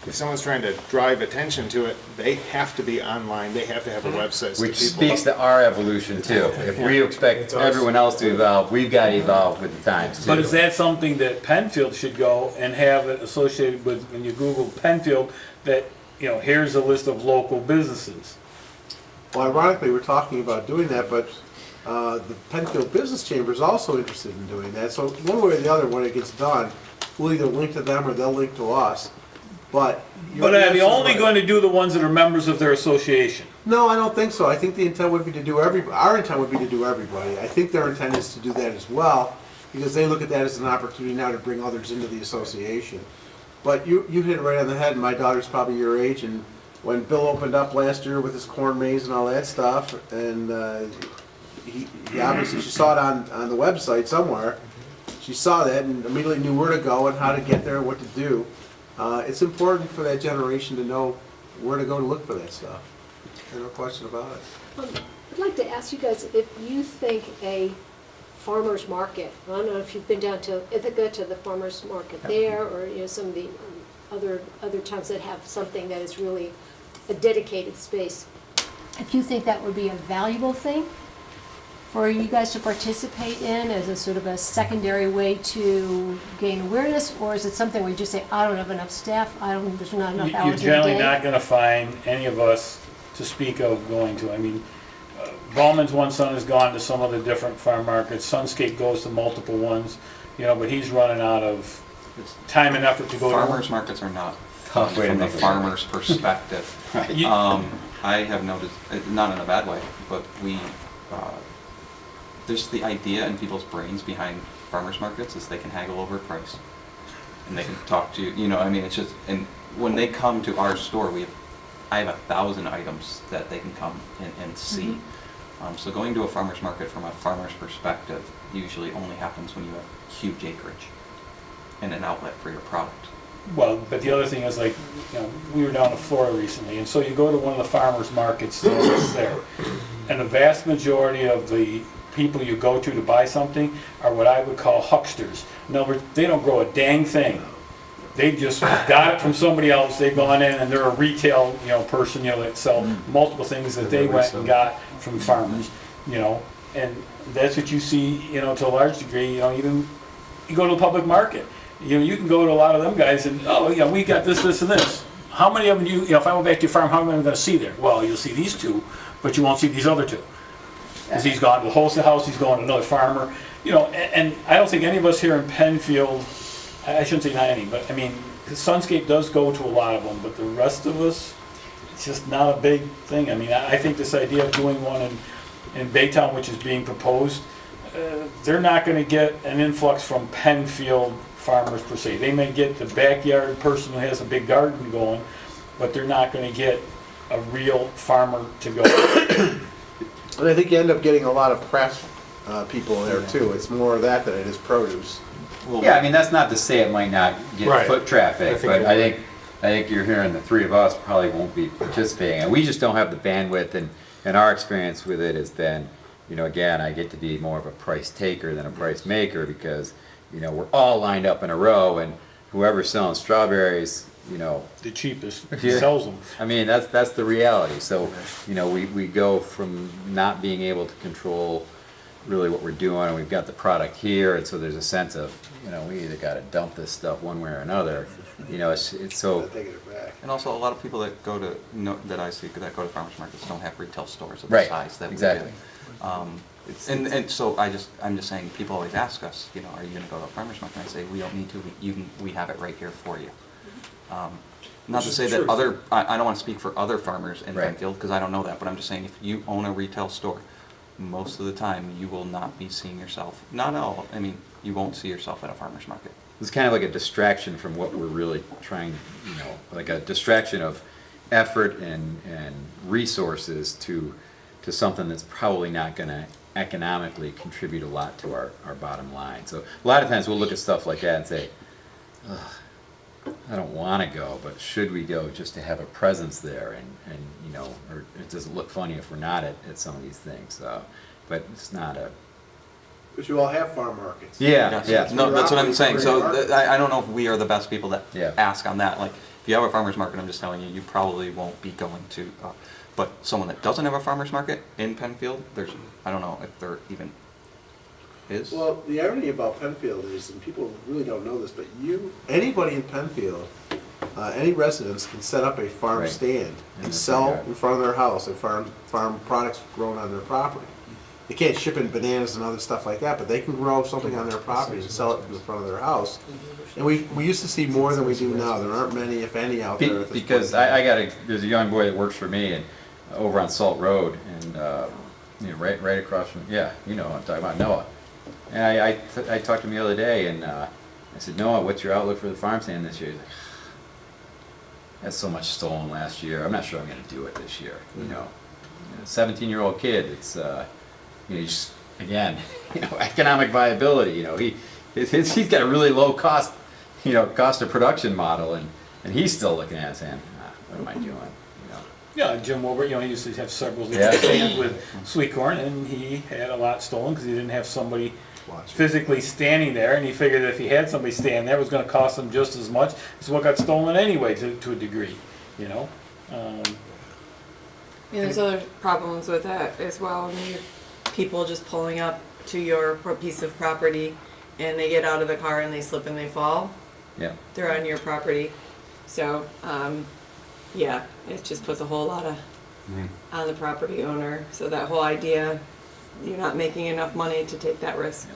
if someone's trying to drive attention to it, they have to be online. They have to have a website. So Which people- speaks to our evolution too. If we expect everyone else to evolve, we've got to evolve with the times too. But is that something that Penfield should go and have it associated with, when you Google Penfield, that, here's a list of local businesses? Well, ironically, we're talking about doing that, but the Penfield Business Chamber is also interested in doing that. So one way or the other, when it gets done, we'll either link to them or they'll link to us. But But are they only going to do the ones that are members of their association? No, I don't think so. I think the intent would be to do our intent would be to do everybody. I think their intent is to do that as well, because they look at that as an opportunity now to bring others into the association. But you hit it right on the head, and my daughter's probably your age, and when Bill opened up last year with his corn maze and all that stuff, and he obviously, she saw it on the website somewhere, she saw that and immediately knew where to go and how to get there and what to do. It's important for that generation to know where to go to look for that stuff. There's no question about it. I'd like to ask you guys if you think a farmer's market, I don't know if you've been down to Ithaca to the farmer's market there, or some of the other towns that have something that is really a dedicated space. If you think that would be a valuable thing for you guys to participate in as a sort of a secondary way to gain awareness, or is it something where you just say, I don't have enough staff, there's not enough You're hours in the generally day? not going to find any of us to speak of going to. I mean, Ballman's one son has gone to some of the different farm markets. Sunscape goes to multiple ones, but he's running out of time and effort to go Farmers markets are not fun Tough way to from the make it. farmer's perspective. You- I have noticed, not in a bad way, but there's the idea in people's brains behind farmers markets is they can haggle over price. And they can talk to you, it's just, and when they come to our store, I have 1,000 items that they can come and see. So going to a farmer's market from a farmer's perspective usually only happens when you have huge acreage and an outlet for your product. Well, but the other thing is like, you know, we were down in Florida recently, and so you go to one of the farmers markets that's there, and the vast majority of the people you go to buy something are what I would call hucksters. In other words, they don't grow a dang thing. They just got it from somebody else, they've gone in and they're a retail, you know, person, you know, that sell multiple things that they went and got from farmers, you know, and that's what you see, you know, to a large degree, you know, even, you go to the public market. You know, you can go to a lot of them guys and, oh, yeah, we got this, this, and this. How many of them you know, if I went back to your farm, how many am I gonna see there? Well, you'll see these two, but you won't see these other two. Because he's gone to the wholesale house, he's going to another farmer, you know, and I don't think any of us here in Penfield, I shouldn't say not any, but I mean, Sunscape does go to a lot of them, but the rest of us, it's just not a big thing. I mean, I think this idea of doing one in Baytown, which is being proposed, they're not gonna get an influx from Penfield farmers per se. They may get the backyard person who has a big garden going, but they're not gonna get a real farmer to go. And I think you end up getting a lot of crafts people there too. It's more of that than it is produce. Yeah, I mean, that's not to say it might not get Right. foot traffic, I think but it I think you're hearing the three of us probably won't be participating. And we just don't have the bandwidth, and our experience with it has been, you know, again, I get to be more of a price taker than a price maker because, you know, we're all lined up in a row and whoever's selling strawberries, you know, The cheapest Yeah. sells them. I mean, that's the reality. So, you know, we go from not being able to control really what we're doing, and we've got the product here, and so there's a sense of, you know, we either got to dump this stuff one way or another. You know, it's so. Not taking it back. And also, a lot of people that go to, that I see, that go to farmers markets don't have retail stores of the Right, size that we exactly. do. And so I'm just saying, people always ask us, you know, are you gonna go to a farmer's market? And I say, we don't need to, we have it right here for you. Not to say that other, I don't wanna speak for other farmers in Right. Penfield, because I don't know that, but I'm just saying, if you own a retail store, most of the time, you will not be seeing yourself, not all, I mean, you won't see yourself at a farmer's market. It's kind of like a distraction from what we're really trying, you know, like a distraction of effort and resources to something that's probably not going to economically contribute a lot to our bottom line. So a lot of times we'll look at stuff like that and say, ugh, I don't want to go, but should we go just to have a presence there? And you know, or it doesn't look funny if we're not at some of these things. But it's not a... But you all have farm markets. Yeah, Yes. yeah. No, that's what I'm saying. So Market. I don't know if we are the best people that Yeah. ask on that. Like, if you have a farmer's market, I'm just telling you, you probably won't be going to. But someone that doesn't have a farmer's market in Penfield, I don't know if there even is. Well, the irony about Penfield is, and people really don't know this, but anybody in Penfield, any residents can set up a farm Right. stand In and the sell front yard. in front of their house and farm products grown on their property. They can't ship in bananas and other stuff like that, but they can grow something on their property and sell it from the front of their house. And we used to see more than we do now. There aren't many, if any, out there at this Because point. there's a young boy that works for me and over on Salt Road and, you know, right across from, yeah, you know, I'm talking about Noah. And I talked to him the other day and I said, Noah, what's your outlook for the farm stand this year? He's like, had so much stolen last year. I'm not sure I'm going to do it this year. You know, 17-year-old kid. It's you know, just again, you know, economic viability. You know, he's got a really low cost, you know, cost of production model, and he's still looking at it saying, what am I doing? You know. Yeah, Jim Wilbur, you know, he used to have several Yeah. stands with sweet corn, and he had a lot stolen because he didn't have somebody physically standing there, and he figured that if he had somebody stand there, it was going to cost him just as much as what got stolen anyway, to a degree, you know. There's other problems with that as well. I mean, you have people just pulling up to your piece of property and they get out of the car and they slip and they fall. Yeah. They're on your property. So, yeah, it just puts a whole lot of on the property owner. So that whole idea, you're not making enough money to take that risk.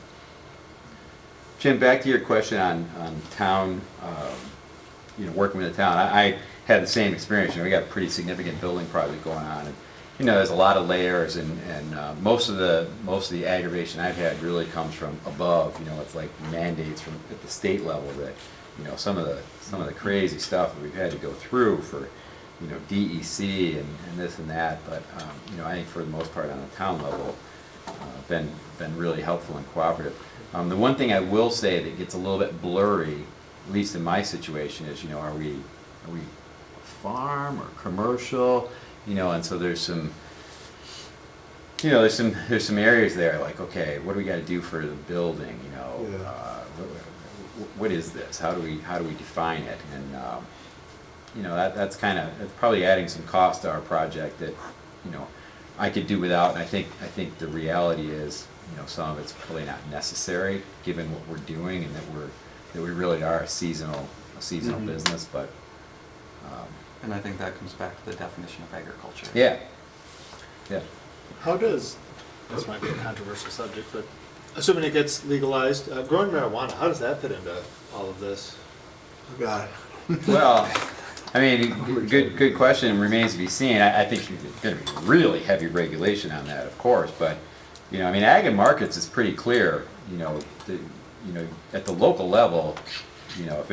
Jim, back to your question on town, you know, working with the town. I had the same experience. You know, we got a pretty significant building project going on, and you know, there's a lot of layers, and most of the aggravation I've had really comes from above. You know, it's like mandates from at the state level that, you know, some of the crazy stuff that we've had to go through for, you know, DEC and this and that. But you know, I think for the most part on the town level, been really helpful and cooperative. The one thing I will say that gets a little bit blurry at least in my situation, is, are we farm or commercial? And so there's some, there's some areas there, like, okay, what do we gotta do for the building, what is this? How do we define it? And, that's probably adding some cost to our project that, I could do without, and I think the reality is, some of it's probably not necessary, given what we're doing, and that we really are a seasonal business, but, And I think that comes back to the definition of agriculture. yeah. How does, this might be a controversial subject, but assuming it gets legalized, growing marijuana, how does that fit into all of this? Oh, God. Well, I mean, good question, remains to be seen. I think there's going to be really heavy regulation on that, of course, but, ag and markets is pretty clear, at the local level, if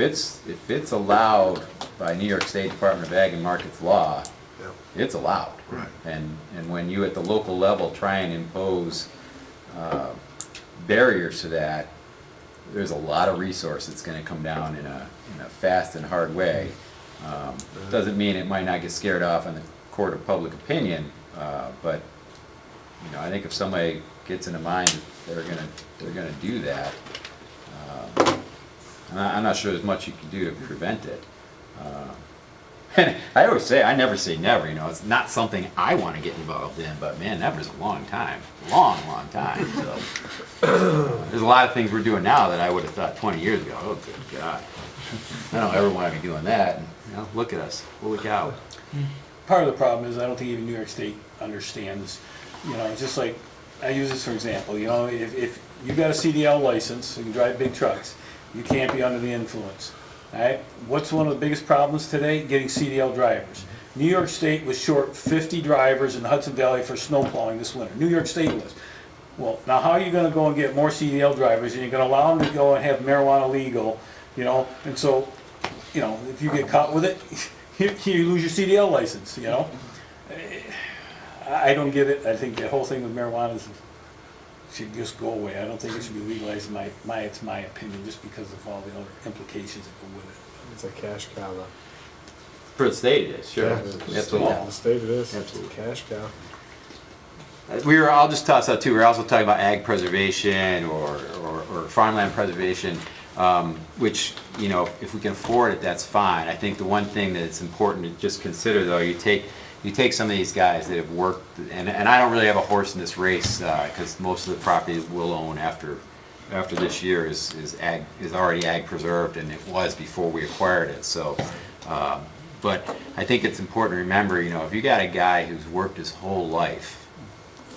it's allowed by New York State Department of Ag and Markets law, Yeah. it's allowed. Right. And when you at the local level try and impose barriers to that, there's a lot of resource that's going to come down in a fast and hard way. Doesn't mean it might not get scared off in the court of public opinion, but I think if somebody gets in the mind that they're gonna do that, I'm not sure there's much you can do to prevent it. And I always say, I never say never, it's not something I want to get involved in, but man, never's a long time, long time, so. There's a lot of things we're doing now that I would have thought 20 years ago, oh good God. I don't ever want to be doing that, and, look at us, holy cow. Part of the problem is I don't think even New York State understands, it's just like, I use this for example, if you got a CDL license, you can drive big trucks, you can't be under the influence. Alright, what's one of the biggest problems today? Getting CDL drivers. New York State was short 50 drivers in the Hudson Valley for snow plowing this winter. New York State was. Well, now how are you gonna go and get more CDL drivers, and you're gonna allow them to go and have marijuana legal, and so, if you get caught with it, you lose your CDL license, I don't get it. I think the whole thing with marijuana should just go away. I don't think it should be legalized, it's my opinion, just because of all the other implications that go with it. It's a cash cow, though. For the state it is, sure. Yeah, Absolutely. The state it is. Absolutely. Cash cow. I'll just toss out too, we were also talking about ag preservation or farmland preservation, which, if we can afford it, that's fine. I think the one thing that it's important to just consider though, you take some of these guys that have worked, and I don't really have a horse in this race, because most of the property we'll own after this year is already ag preserved, and it was before we acquired it, so. But I think it's important to remember, if you got a guy who's worked his whole life,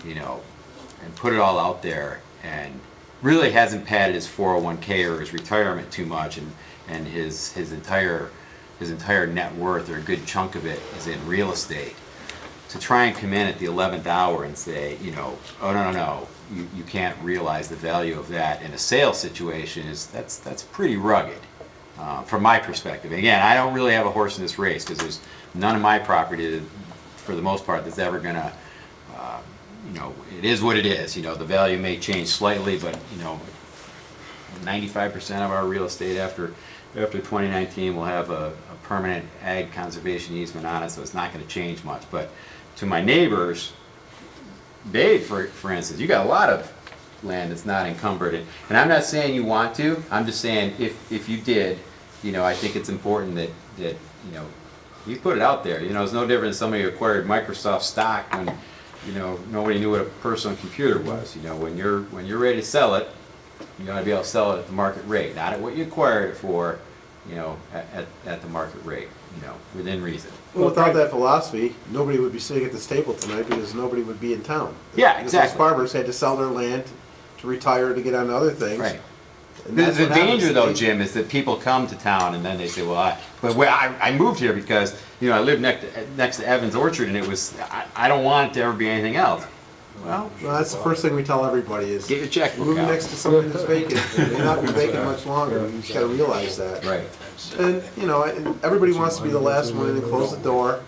and put it all out there, and really hasn't padded his 401k or his retirement too much, and his entire net worth, or a good chunk of it, is in real estate, to try and come in at the 11th hour and say, oh no, you can't realize the value of that in a sales situation, that's pretty rugged. From my perspective. Again, I don't really have a horse in this race, because there's none of my property that, for the most part, that's ever gonna, it is what it is. The value may change slightly, but 95% of our real estate after 2019 will have a permanent ag conservation easement on it, so it's not going to change much. But to my neighbors, Dave, for instance, you got a lot of land that's not encumbered, and I'm not saying you want to. I'm just saying if you did, I think it's important that you put it out there. It's no different than somebody who acquired Microsoft stock when nobody knew what a personal computer was. When you're ready to sell it, you got to be able to sell it at the market rate, not at what you acquired it for, at the market rate, within reason. Well, without that philosophy, nobody would be sitting at this table tonight, because nobody would be in town. Yeah, Because exactly. those farmers had to sell their land to retire, to get on to other things. Right. And The that's what happens. danger though, Jim, is that people come to town and then they say, well, I moved here because, I live next to Evans Orchard, and it was, I don't want it to ever be anything else. Well, That's the first thing we tell everybody is, get your checkbook moving out. next to something that's vacant, it may not be vacant much longer, you just gotta realize that. Right. And, everybody wants to be the last one in and close the door.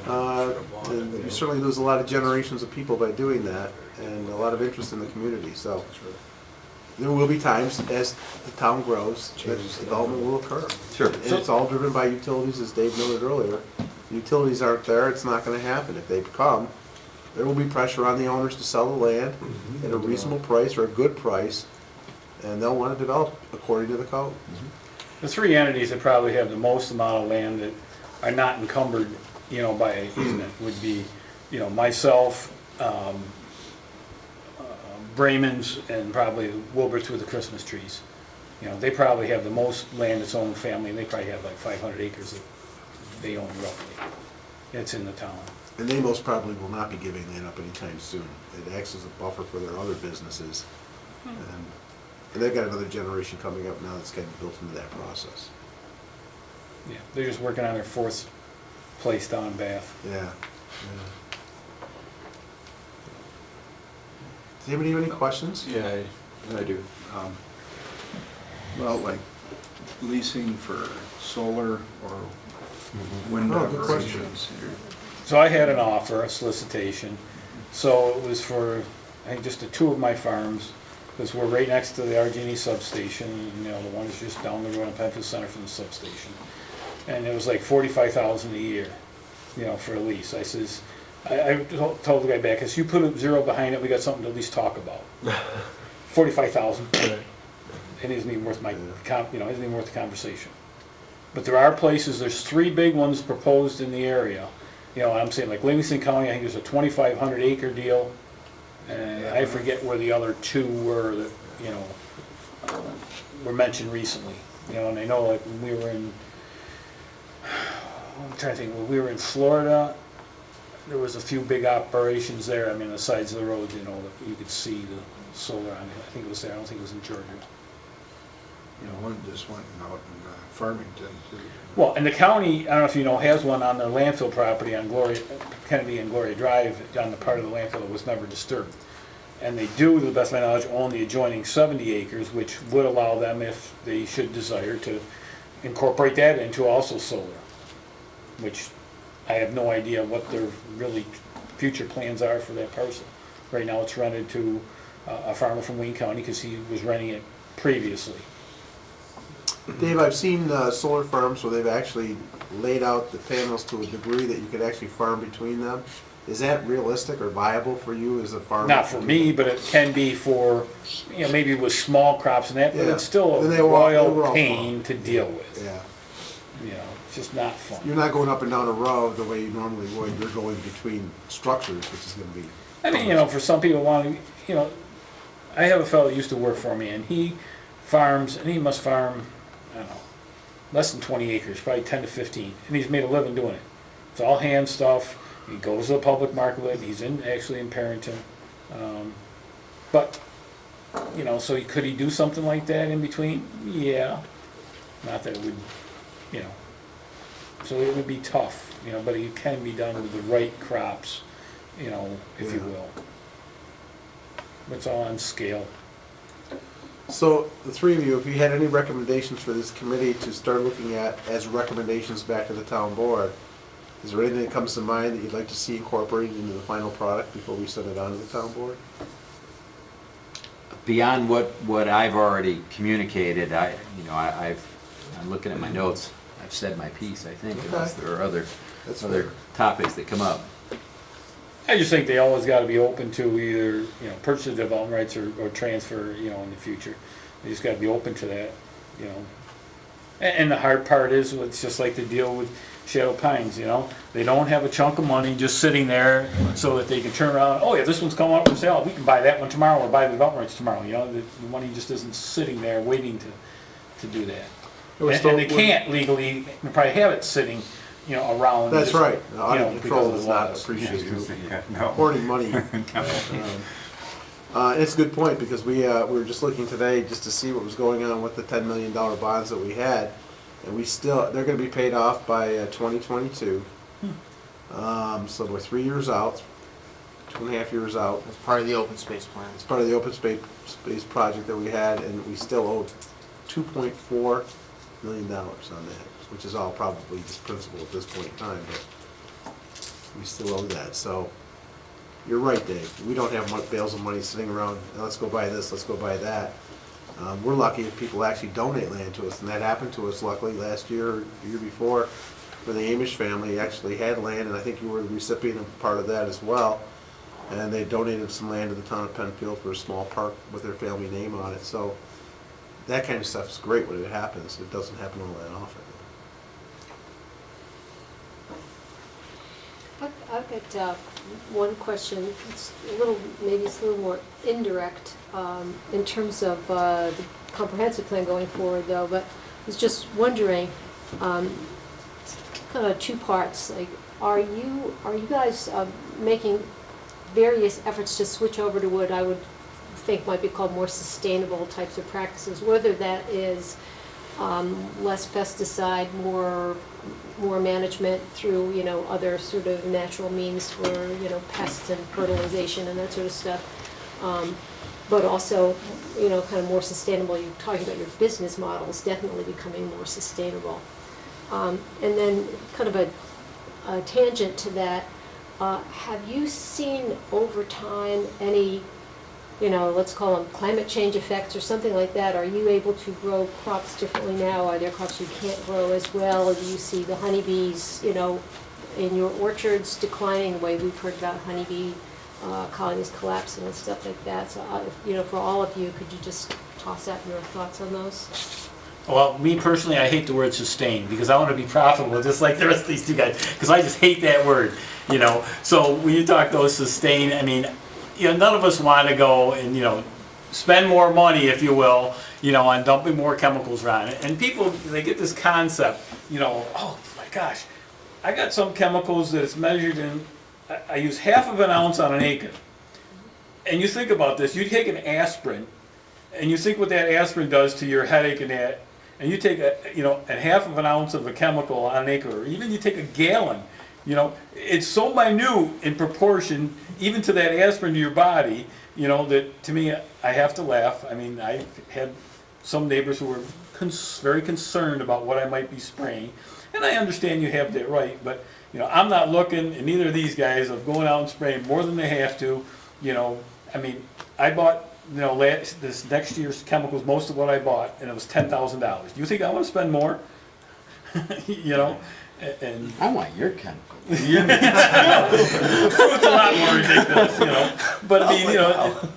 And you certainly lose a lot of generations of people by doing that, and a lot of interest in the community, so. there will be times as the town grows, that development will occur. Sure. And it's all driven by utilities, as Dave noted earlier. Utilities aren't there, it's not gonna happen. If they come, there will be pressure on the owners to sell the land at a reasonable price or a good price, and they'll wanna develop according to the code. The three entities that probably have the most amount of land that are not encumbered, by an easement would be, myself, Brayman's, and probably Wilberts with the Christmas trees. They probably have the most land that's owned family, and they probably have like 500 acres that they own roughly. It's in the town. And they most probably will not be giving that up anytime soon. It acts as a buffer for their other businesses. And they've got another generation coming up now that's getting built into that process. Yeah, they're just working on their fourth place down in Bath. Yeah. Does anybody have any questions? Yeah, I do. Well, like leasing for solar or wind Oh, good question. operations. So I had an offer, a solicitation. So it was for, I think, just the two of my farms, because we're right next to the RG&E substation, and, the one is just down the road in Penfield Center from the substation. And it was like $45,000 a year, for a lease. I says, I told the guy back, I said, you put a zero behind it, we got something to at least talk about. 45,000. It isn't even worth isn't even worth the conversation. But there are places, there's 3 big ones proposed in the area. I'm saying like Livingston County, I think there's a 2,500 acre deal. And I forget where the other 2 were that, were mentioned recently. And I know like when we were in, I'm trying to think, when we were in Florida, there was a few big operations there. I mean, the sides of the road, that you could see the solar on it. I think it was there, I don't think it was in Georgia. One just went out in Farmington too. Well, and the county, I don't know if you know, has one on their landfill property on Kennedy and Gloria Drive, on the part of the landfill that was never disturbed. And they do, to the best of my knowledge, own the adjoining 70 acres, which would allow them, if they should desire, to incorporate that into also solar. Which I have no idea what their really future plans are for that parcel. Right now it's rented to a farmer from Wayne County because he was renting it previously. Dave, I've seen solar farms where they've actually laid out the panels to a degree that you could actually farm between them. Is that realistic or viable for you as a farmer? Not for me, but it can be for, maybe with small crops and that, but Yeah. it's still Then a they were all royal pain fun. to deal with. Yeah. It's just not fun. You're not going up and down a road the way you normally would. You're going between structures, which is going to be. I mean, for some people want to, I have a fellow that used to work for me, and he farms, and he must farm, I don't know, less than 20 acres, probably 10 to 15, and he's made a living doing it. It's all hand stuff. He goes to the public market with it. He's actually in Parrington. But, so could he do something like that in between? Yeah. Not that it would, so it would be tough, but it can be done with the right crops, if you will. It's all on scale. So, the 3 of you, if you had any recommendations for this committee to start looking at as recommendations back to the town board, is there anything that comes to mind that you'd like to see incorporated into the final product before we send it on to the town board? Beyond what I've already communicated, I'm looking at my notes. I've said my piece, I think, unless there are other fair. topics that come up. I just think they always got to be open to either, purchase of development rights or transfer, in the future. They just got to be open to that, And the hard part is, it's just like the deal with Shadow Pines, They don't have a chunk of money just sitting there so that they can turn around, oh yeah, this one's coming up for sale, we can buy that one tomorrow or buy the development rights tomorrow, The money just isn't sitting there waiting to do that. And they can't legally, they probably have it sitting, around. That's just, right. The audit because control of the does not laws. appreciate you No. hoarding money. It's a good point, because we were just looking today just to see what was going on with the $10 million bonds that we had. And they're going to be paid off by 2022. So we're 3 years out, 2.5 years out. As part of the open space plan. It's part of the open space project that we had, and we still owe $2.4 million on that, which is all probably just principal at this point in time, but we still owe that. So you're right, Dave. We don't have bales of money sitting around, let's go buy this, let's go buy that. We're lucky if people actually donate land to us, and that happened to us luckily last year or the year before, where the Amish family actually had land, and I think you were the recipient of part of that as well. And they donated some land to the town of Penfield for a small park with their family name on it. So that kind of stuff is great when it happens. It doesn't happen all that often. I've got one question. It's a little, maybe it's a little more indirect in terms of the comprehensive plan going forward, though. But I was just wondering, kind of two parts. Like, are you guys making various efforts to switch over to what I would think might be called more sustainable types of practices? Whether that is less pesticide, more management through, you know, other sort of natural means for, you know, pests and fertilization and that sort of stuff. But also, you know, kind of more sustainable. You're talking about your business models definitely becoming more sustainable. And then kind of a tangent to that, have you seen over time any, you know, let's call them climate change effects or something like that? Are you able to grow crops differently now? Are there crops you can't grow as well? Or do you see the honeybees, you know, in your orchards declining the way we've heard about honeybee colonies collapsing and stuff like that? So, you know, for all of you, could you just toss out your thoughts on those? Well, me personally, I hate the word sustain because I want to be profitable just like the rest of these two guys, because I just hate that word, you know. So when you talk those sustain, I mean, you know, none of us want to go and, you know, spend more money, if you will, you know, on dumping more chemicals around it. And people, they get this concept, you know, oh my gosh, I got some chemicals that it's measured in, I use half of an ounce on an acre. And you think about this, you take an aspirin, and you think what that aspirin does to your headache and that, and you take a, you know, a half of an ounce of a chemical on an acre, or even you take a gallon, you know, it's so minute in proportion, even to that aspirin to your body, you know, that to me, I have to laugh. I mean, I had some neighbors who were very concerned about what I might be spraying, and I understand you have that right, but, you know, I'm not looking, and neither of these guys, of going out and spraying more than they have to, you know. I mean, I bought, you know, this next year's chemicals, most of what I bought, and it was $10,000. Do you think I want to spend more? You know, and I want your chemical. fruit's a lot more ridiculous, you know. But I mean, you know,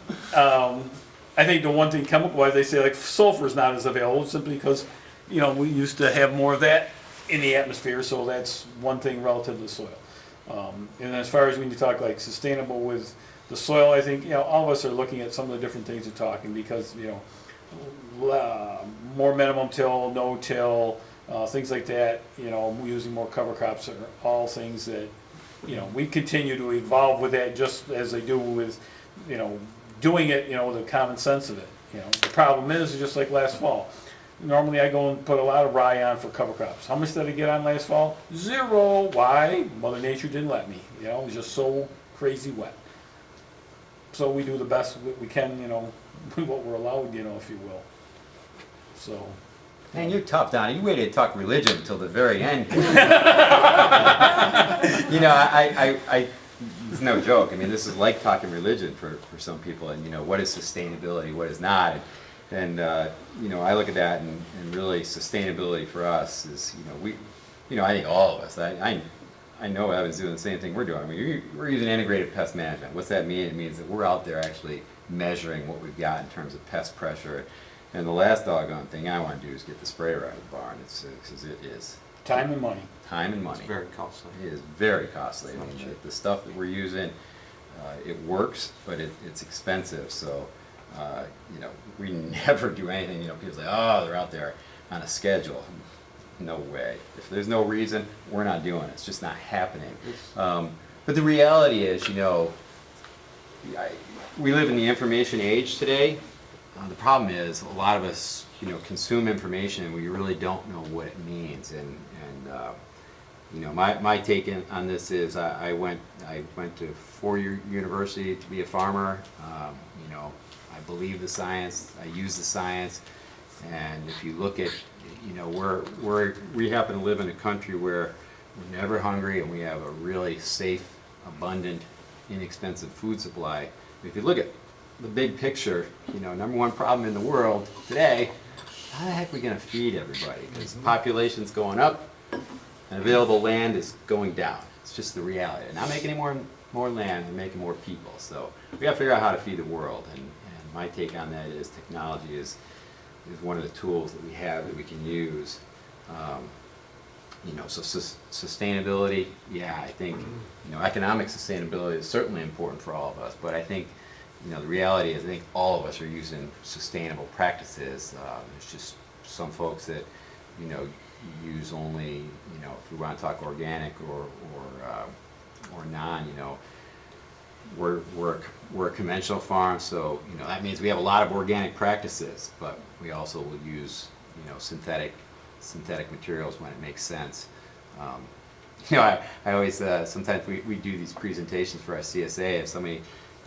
I think the one thing chemical-wise, they say like sulfur is not as available simply because, you know, we used to have more of that in the atmosphere, so that's one thing relative to the soil. And as far as when you talk like sustainable with the soil, I think, you know, all of us are looking at some of the different things you're talking because, you know, more minimum till, no till, things like that, you know, using more cover crops are all things that, you know, we continue to evolve with that just as they do with, you know, doing it, you know, the common sense of it. You know, the problem is just like last fall. Normally I go and put a lot of rye on for cover crops. How much did I get on last fall? 0. Why? Mother Nature didn't let me. You know, it was just so crazy wet. So we do the best we can, you know, what we're allowed, you know, if you will. So. Man, you're tough, Donnie. You waited to talk religion until the very end. You know, I it's no joke. I mean, this is like talking religion for some people, and you know, what is sustainability, what is not, and you know, I look at that, and really sustainability for us is, you know, you know, I think all of us, I know Evan's doing the same thing we're doing. I mean, we're using integrated pest management. What's that mean? It means that we're out there actually measuring what we've got in terms of pest pressure. And the last doggone thing I want to do is get the sprayer out of the barn. Because it is Time and money. time and money. It's very costly. It is very costly. I mean, the stuff that we're using, it works, but it's expensive. So, you know, we never do anything. You know, people say, oh, they're out there on a schedule. No way. If there's no reason, we're not doing it. It's just not happening. But the reality is, you know, we live in the information age today. The problem is a lot of us, you know, consume information and we really don't know what it means. And you know, my take on this is I went to four-year university to be a farmer. You know, I believe the science. I use the science. And if you look at, you know, we happen to live in a country where we're never hungry and we have a really safe, abundant, inexpensive food supply. If you look at the big picture, number one problem in the world today, how the heck are we gonna feed everybody? Because population's going up and available land is going down. It's just the reality. They're not making any more land, they're making more people. So we gotta figure out how to feed the world. And my take on that is technology is one of the tools that we have that we can use. So sustainability, yeah, I think, economic sustainability is certainly important for all of us, but I think, the reality is I think all of us are using sustainable practices. There's just some folks that, use only, if we want to talk organic or non, we're a conventional farm, so, that means we have a lot of organic practices, but we also will use, synthetic materials when it makes sense. I always, sometimes we do these presentations for our CSA.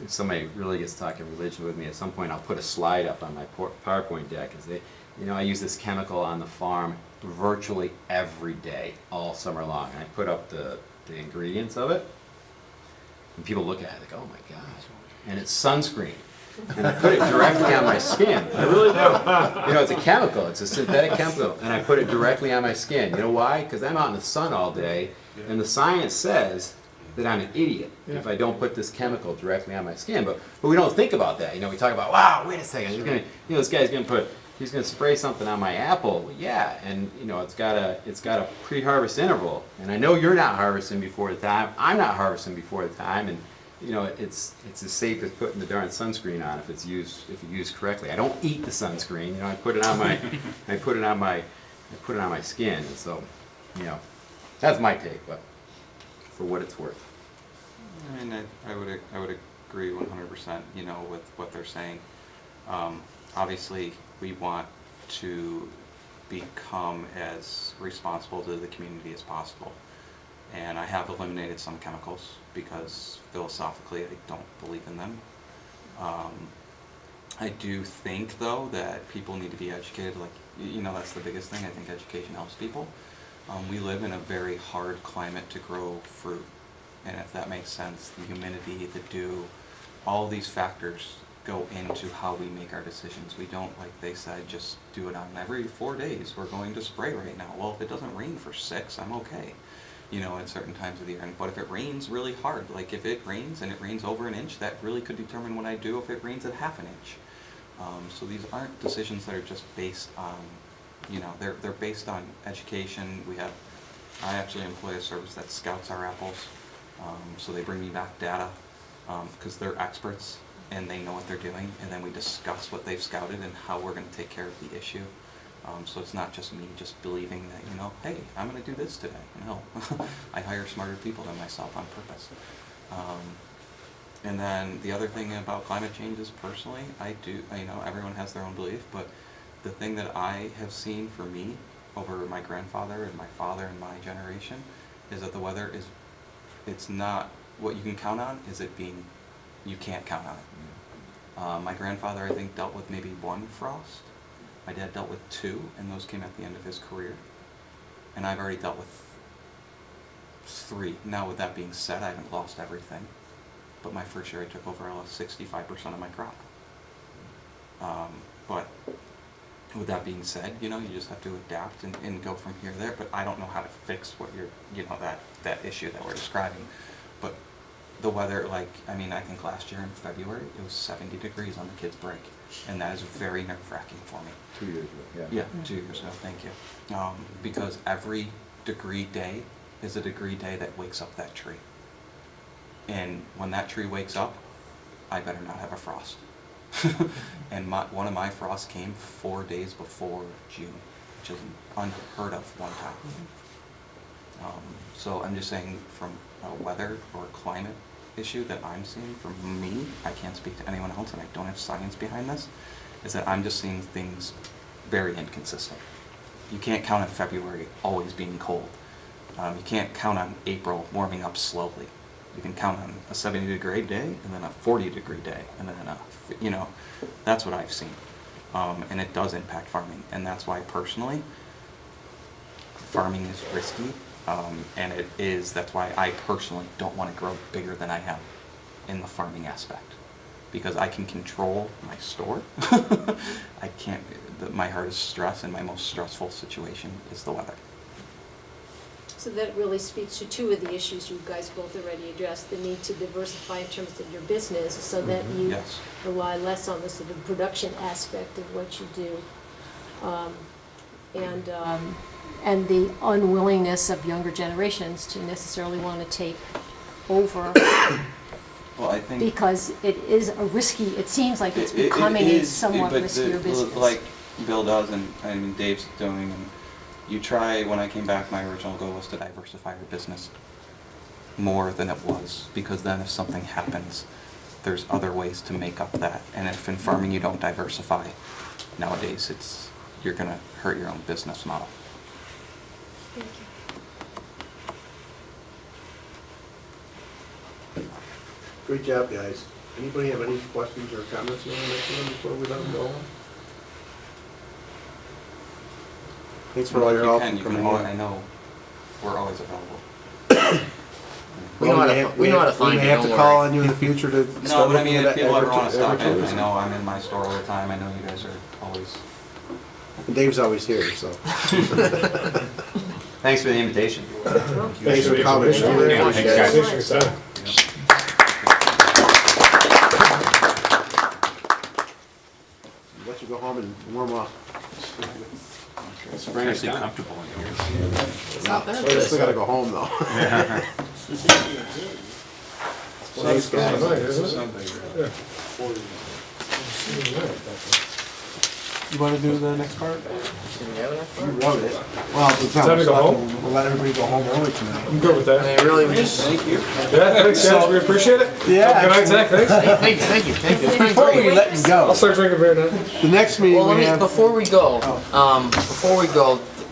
If somebody really gets talking religion with me, at some point I'll put a slide up on my PowerPoint deck. I use this chemical on the farm virtually every day, all summer long. And I put up the ingredients of it, and people look at it like, oh my gosh. And it's sunscreen. And I put it directly on my skin. I really do. It's a chemical. It's a synthetic chemical. And I put it directly on my skin. You know why? Because I'm out in the sun all day, and the science says that I'm an idiot if I don't put this chemical directly on my skin. But we don't think about that. We talk about, wow, wait a second. This guy's going to spray something on my apple. Well, yeah, and it's got a pre-harvest interval. And I know you're not harvesting before the time. I'm not harvesting before the time. And it's as safe as putting the darn sunscreen on if it's used correctly. I don't eat the sunscreen. I put it on my I put it on my skin. And so, that's my take, but for what it's worth. I mean, I would agree 100%, with what they're saying. Obviously, we want to become as responsible to the community as possible. And I have eliminated some chemicals because philosophically I don't believe in them. I do think, though, that people need to be educated. That's the biggest thing. I think education helps people. We live in a very hard climate to grow fruit. And if that makes sense, the humidity, the dew, all these factors go into how we make our decisions. We don't, like they said, just do it on every 4 days. We're going to spray right now. Well, if it doesn't rain for 6, I'm okay. At certain times of the year. But if it rains really hard, like if it rains and it rains over an inch, that really could determine what I do if it rains at half an inch. So these aren't decisions that are just based on, they're based on education. I actually employ a service that scouts our apples. So they bring me back data because they're experts and they know what they're doing. And then we discuss what they've scouted and how we're going to take care of the issue. So it's not just me just believing that, hey, I'm going to do this today. No, I hire smarter people than myself on purpose. And then the other thing about climate change is personally, everyone has their own belief, but the thing that I have seen for me over my grandfather and my father and my generation is that the weather it's not what you can count on, you can't count on it. My grandfather, I think, dealt with maybe 1 frost. My dad dealt with 2, and those came at the end of his career. And I've already dealt with 3. Now, with that being said, I haven't lost everything. But my first year, I took over almost 65% of my crop. But with that being said, you just have to adapt and go from here to there. But I don't know how to fix what that issue that we're describing. But the weather, I think last year in February, it was 70 degrees on the kids' break. And that is very nerve-wracking for me. 2 years ago, Yeah, 2 years ago, thank you. Because every degree day is a degree day that wakes up that tree. And when that tree wakes up, I better not have a frost. And one of my frosts came 4 days before June, which is unheard of one time. So I'm just saying from a weather or climate issue that I'm seeing from me, I can't speak to anyone else and I don't have science behind this, is that I'm just seeing things very inconsistent. You can't count on February always being cold. You can't count on April warming up slowly. You can count on a 70-degree day and then a 40-degree day and then that's what I've seen. And it does impact farming, and that's why personally farming is risky. And that's why I personally don't want to grow bigger than I am in the farming aspect. because I can control my store. I can't, my hardest stress and my most stressful situation is the weather. So that really speaks to two of the issues you guys both already addressed, the need to diversify in terms of your business so that you Yes. rely less on the sort of production aspect of what you do. And the unwillingness of younger generations to necessarily want to take over Well, I think because it is a risky, it seems like it's becoming a somewhat riskier business. Like Bill does and Dave's doing, and you try, when I came back, my original goal was to diversify your business more than it was, because then if something happens, there's other ways to make up that. And if in farming you don't diversify, nowadays you're gonna hurt your own business model. Thank you. Great job, guys. Anybody have any questions or comments you want to make to them before we let them go? Thanks for all your help You can coming always, I in. know, we're always available. We know how to find We you, may have don't to call worry. on you in the future to No, start but I looking mean, at if people ever wanna stop in, I agritourism. know I'm in my store all the time, I know you guys are always. And Dave's always here, so. Thanks for the invitation. Thanks for coming. Yeah. Really Yeah. appreciate Yeah. it. Thanks for your time. Let you go home and warm up. It's actually comfortable in here. It's not bad. I still gotta go home though. Thanks, guys. You wanna do the next part? You wrote it. Well, it's not. Time to go home? We'll let everybody go home early tonight. I'm good with that. I mean, really, we just. Thank you. Yeah, thanks guys, we appreciate it. Yeah. Good night, Zach, thanks. Thank you. It's been Before we great. let you go, I'll start drinking beer now. the next meeting Well, let we me, have. before we go,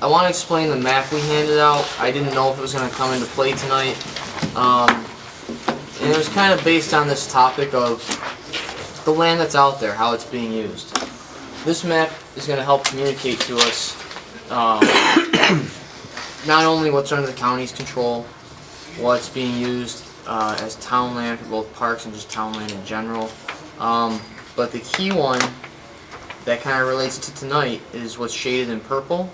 I want to explain the map we handed out. I didn't know if it was going to come into play tonight. And it was kind of based on this topic of the land that's out there, how it's being used. This map is going to help communicate to us not only what's under the county's control, what's being used as town land for both parks and just town land in general. But the key one that kind of relates to tonight is what's shaded in purple,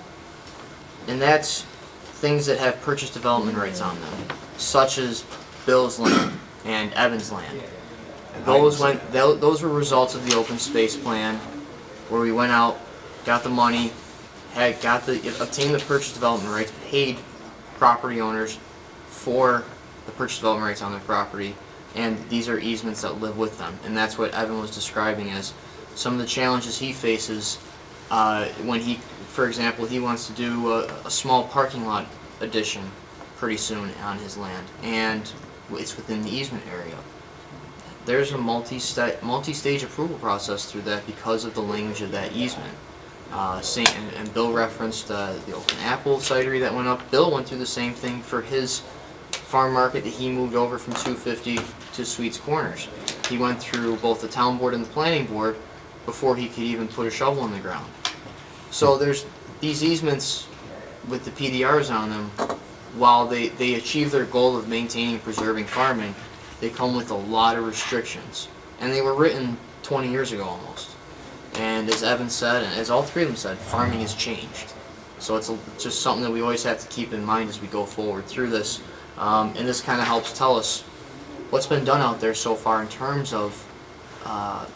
and that's things that have purchase development rights on them, such as Bill's land and Evan's land. Those were results of the open space plan, where we went out, got the money, obtained the purchase development rights, paid property owners for the purchase development rights on their property, and these are easements that live with them, and that's what Evan was describing as some of the challenges he faces when he, for example, he wants to do a small parking lot addition pretty soon on his land, and it's within the easement area. There's a multi-stage approval process through that because of the language of that easement. And Bill referenced the Open Apple cidery that went up. Bill went through the same thing for his farm market that he moved over from 250 to Sweets Corners. He went through both the town board and the planning board before he could even put a shovel in the ground. So there's these easements with the PDRs on them. While they achieve their goal of maintaining and preserving farming, they come with a lot of restrictions. And they were written 20 years ago almost. And as Evan said, and as all three of them said, farming has changed. So it's just something that we always have to keep in mind as we go forward through this. And this kind of helps tell us what's been done out there so far in terms of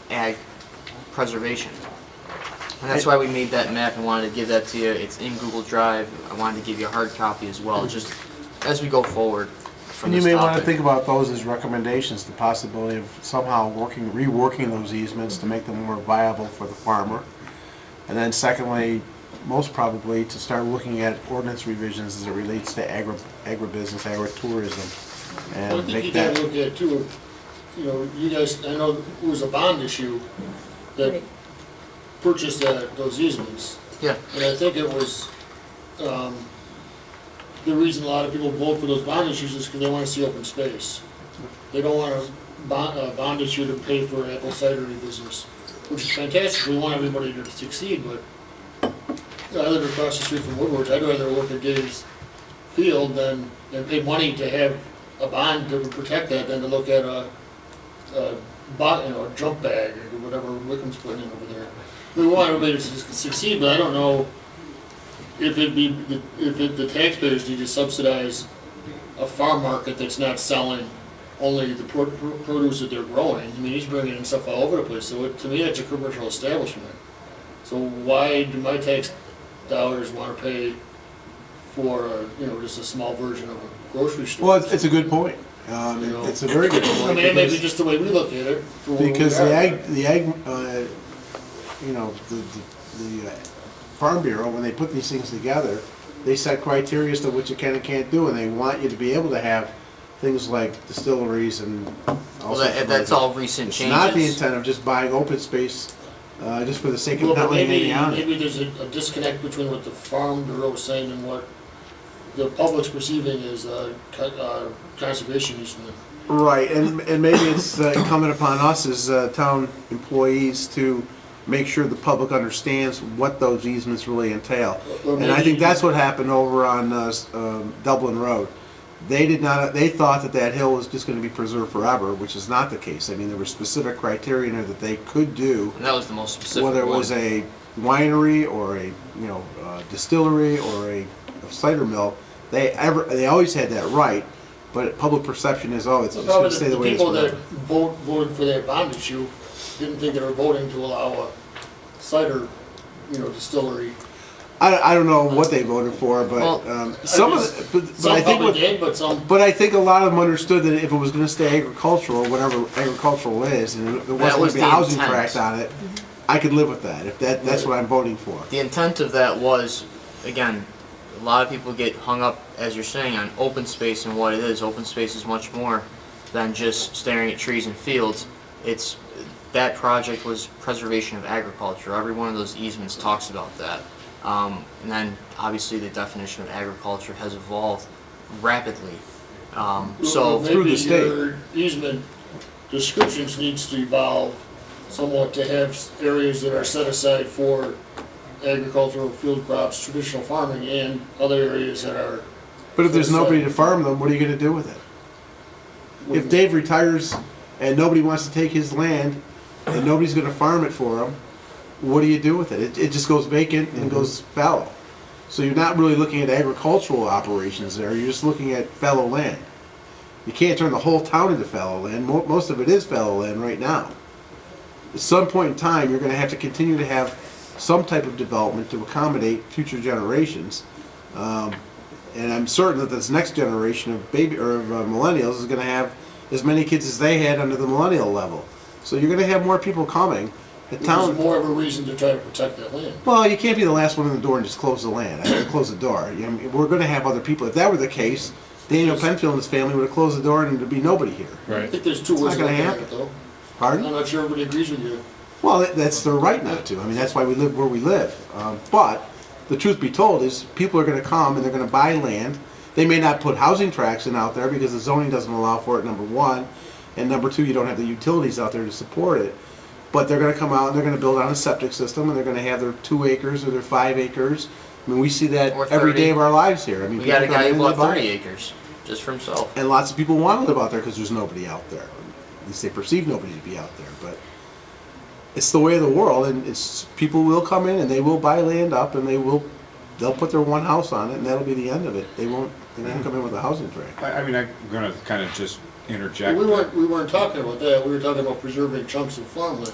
ag preservation. And that's why we made that map and wanted to give that to you. It's in Google Drive. I wanted to give you a hard copy as well, just as we go forward from And you this may want to topic. think about those as recommendations, the possibility of somehow reworking those easements to make them more viable for the farmer. And then secondly, most probably to start looking at ordinance revisions as it relates to agribusiness, agritourism. Well, I And think make you that, gotta look at too, you know, you guys, I know it was a bond issue that Right. purchased those easements. Yeah. And I think it was, the reason a lot of people vote for those bond issues is because they wanna see open space. They don't want a bond issue to pay for apple cidery business, which is fantastic, we want everybody to succeed, but I live across the street from Woodward's, I'd rather work at Dave's Field than pay money to have a bond that would protect that than to look at a a jump bag or whatever Wickham's putting in over there. We want everybody to succeed, but I don't know if the taxpayers need to subsidize a farm market that's not selling only the produce that they're growing. I mean, he's bringing in stuff all over the place, so to me, it's a commercial establishment. So why do my tax dollars want to pay for, just a small version of a grocery store? Well, it's a good point. It's a very good I point. mean, it may be because- just the way we look at it. For where we Because are. the Farm Bureau, when they put these things together, they set criteria as to what you can and can't do, and they want you to be able to have things like distilleries and all Well, sorts of that's other all things. recent It's changes. not the intent of just buying open space, just for the sake of Well, not but letting maybe, anything on it. maybe there's a disconnect between what the Farm Bureau is saying and what the public's perceiving as conservation easement. Right, and maybe it's incumbent upon us as town employees to make sure the public understands what those easements really entail. Or And I maybe- think that's what happened over on Dublin Road. They thought that hill was just gonna be preserved forever, which is not the case. I mean, there were specific criteria in there that they could do, And that was the most specific whether it one. was a winery or a, distillery or a cider mill. They always had that right, but public perception is, it's just Probably gonna stay the the way it's people that forever. voted for that bond issue didn't think they were voting to allow a cider, distillery. I don't know what they voted for, but Well, some of just- it, but Some I think probably did, but some, but I think a lot of them understood that if it was going to stay agricultural, whatever agricultural is, and there wasn't going was to be a the housing intent. tract on it, I could live with that. If that's what I'm voting for. The intent of that was, again, a lot of people get hung up, as you're saying, on open space and what it is. Open space is much more than just staring at trees and fields. That project was preservation of agriculture. Every one of those easements talks about that. And then, obviously, the definition of agriculture has evolved rapidly. So, through the maybe state. your easement descriptions needs to evolve somewhat to have areas that are set aside for agricultural, field crops, traditional farming, and other areas that are. But if there's nobody to farm them, what are you going to do with it? If Dave retires and nobody wants to take his land and nobody's going to farm it for him, what do you do with it? It just goes vacant and goes fallow. So you're not really looking at agricultural operations there. You're just looking at fallow land. You can't turn the whole town into fallow land. Most of it is fallow land right now. At some point in time, you're going to have to continue to have some type of development to accommodate future generations. And I'm certain that this next generation of millennials is going to have as many kids as they had under the millennial level. So you're going to have more people coming. The There's town. more of a reason to try to protect that land. Well, you can't be the last one in the door and just close the land. Close the door. I mean, we're going to have other people. If that were the case, Daniel Penfield and his family would have closed the door and there'd be nobody here. I think there's two It's ways not of gonna looking at happen. it, though. Pardon? I'm not sure everybody agrees with you. Well, that's their right not to. I mean, that's why we live where we live. But the truth be told is people are going to come and they're going to buy land. They may not put housing tracts in out there because the zoning doesn't allow for it, number one. And number two, you don't have the utilities out there to support it. But they're going to come out and they're going to build on a septic system and they're going to have their 2 acres or their 5 acres. I mean, we see that Or every 30. day of our lives here. I mean, we got a people come guy in who and they bought buy 30 it. acres just for himself. And lots of people want to live out there because there's nobody out there. At least they perceive nobody to be out there. But it's the way of the world, and people will come in and they will buy land up and they'll put their one house on it, and that'll be the end of it. They won't come in with a housing tract. I'm going to kind of just interject. We weren't talking about that. We were talking about preserving chunks of farmland.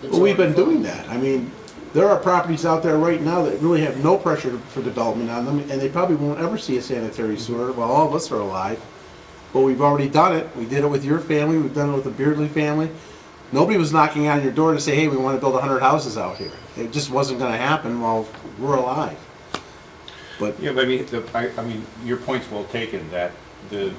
Well, we've been doing that. I mean, there are properties out there right now that really have no pressure for development on them, and they probably won't ever see a sanitary sewer while all of us are alive. But we've already done it. We did it with your family. We've done it with the Beardley family. Nobody was knocking on your door to say, hey, we want to build 100 houses out here. It just wasn't going to happen while we're alive. But Yeah, but I mean, your point's well taken, that the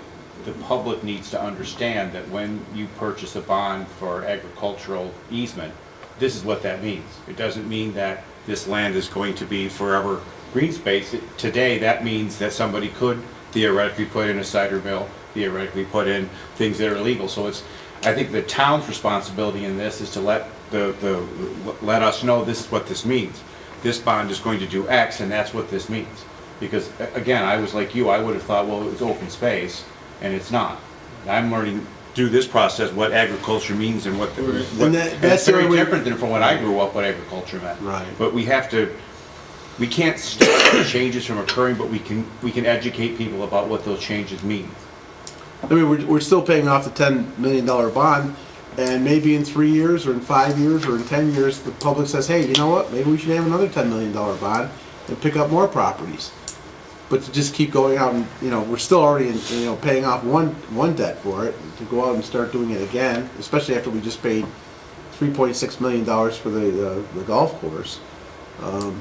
public needs to understand that when you purchase a bond for agricultural easement, this is what that means. It doesn't mean that this land is going to be forever green space. Today, that means that somebody could theoretically put in a cider mill, theoretically put in things that are illegal. So I think the town's responsibility in this is to let let us know this is what this means. This bond is going to do X, and that's what this means. Because again, I was like you, I would have thought, well, it's open space, and it's not. I'm learning through this process what agriculture means and what, And and that's it's the very way we- different than from when I grew up, what agriculture meant. Right. But we can't stop changes from occurring, but we can educate people about what those changes mean. I mean, we're still paying off the $10 million bond, and maybe in 3 years, or in 5 years, or in 10 years, the public says, hey, you know what, maybe we should have another $10 million bond and pick up more properties. But to just keep going out and, we're still already, paying off one debt for it, to go out and start doing it again, especially after we just paid $3.6 million for the golf course. I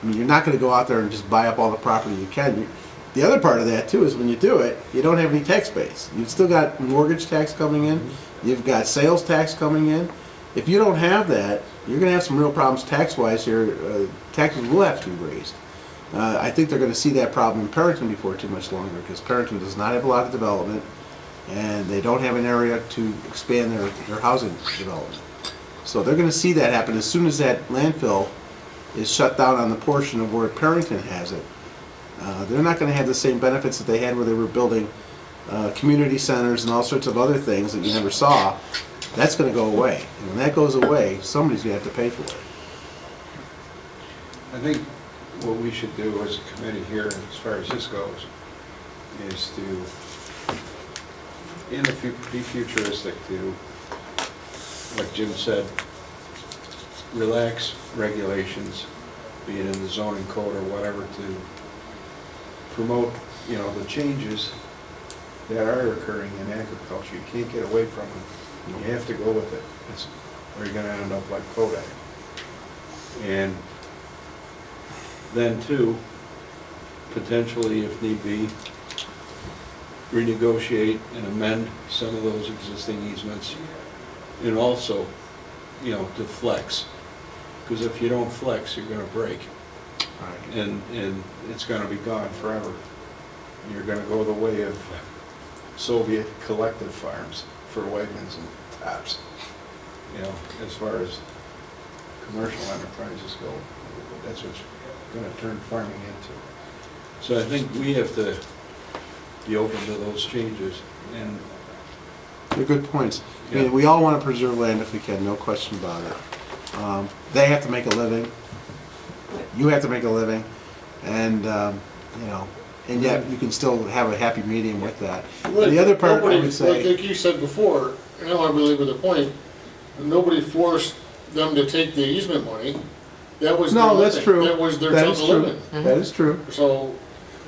mean, you're not gonna go out there and just buy up all the property you can. The other part of that too is when you do it, you don't have any tax base. You've still got mortgage tax coming in, you've got sales tax coming in. If you don't have that, you're gonna have some real problems tax-wise here. Taxes will have to be raised. I think they're gonna see that problem in Perrington before too much longer, because Perrington does not have a lot of development, and they don't have an area to expand their housing development. So they're gonna see that happen as soon as that landfill is shut down on the portion of where Perrington has it. They're not going to have the same benefits that they had where they were building community centers and all sorts of other things that you never saw. That's going to go away. And when that goes away, somebody's going to have to pay for it. I think what we should do as a committee here, as far as this goes, is to, be futuristic, to, like Jim said, relax regulations, be it in the zoning code or whatever, to promote, the changes that are occurring in agriculture. You can't get away from it. You have to go with it, or you're gonna end up like Kodak. And then too, potentially, if need be, renegotiate and amend some of those existing easements, and also, to flex. Because if you don't flex, you're gonna break. And it's gonna be gone forever. You're gonna go the way of Soviet collective farms for Wegmans and Tops. As far as commercial enterprises go, that's what's gonna turn farming into. So I think we have to be open to those changes, and They're good points. I mean, we all want to preserve land if we can, no question about it. They have to make a living. You have to make a living, and and yet you can still have a happy medium with that. The other part, I would say, Like you said before, and I want to belabor the point, nobody forced them to take the easement money. That was their no, that's living. true. That was their That chunk is of true. living. That is true. So,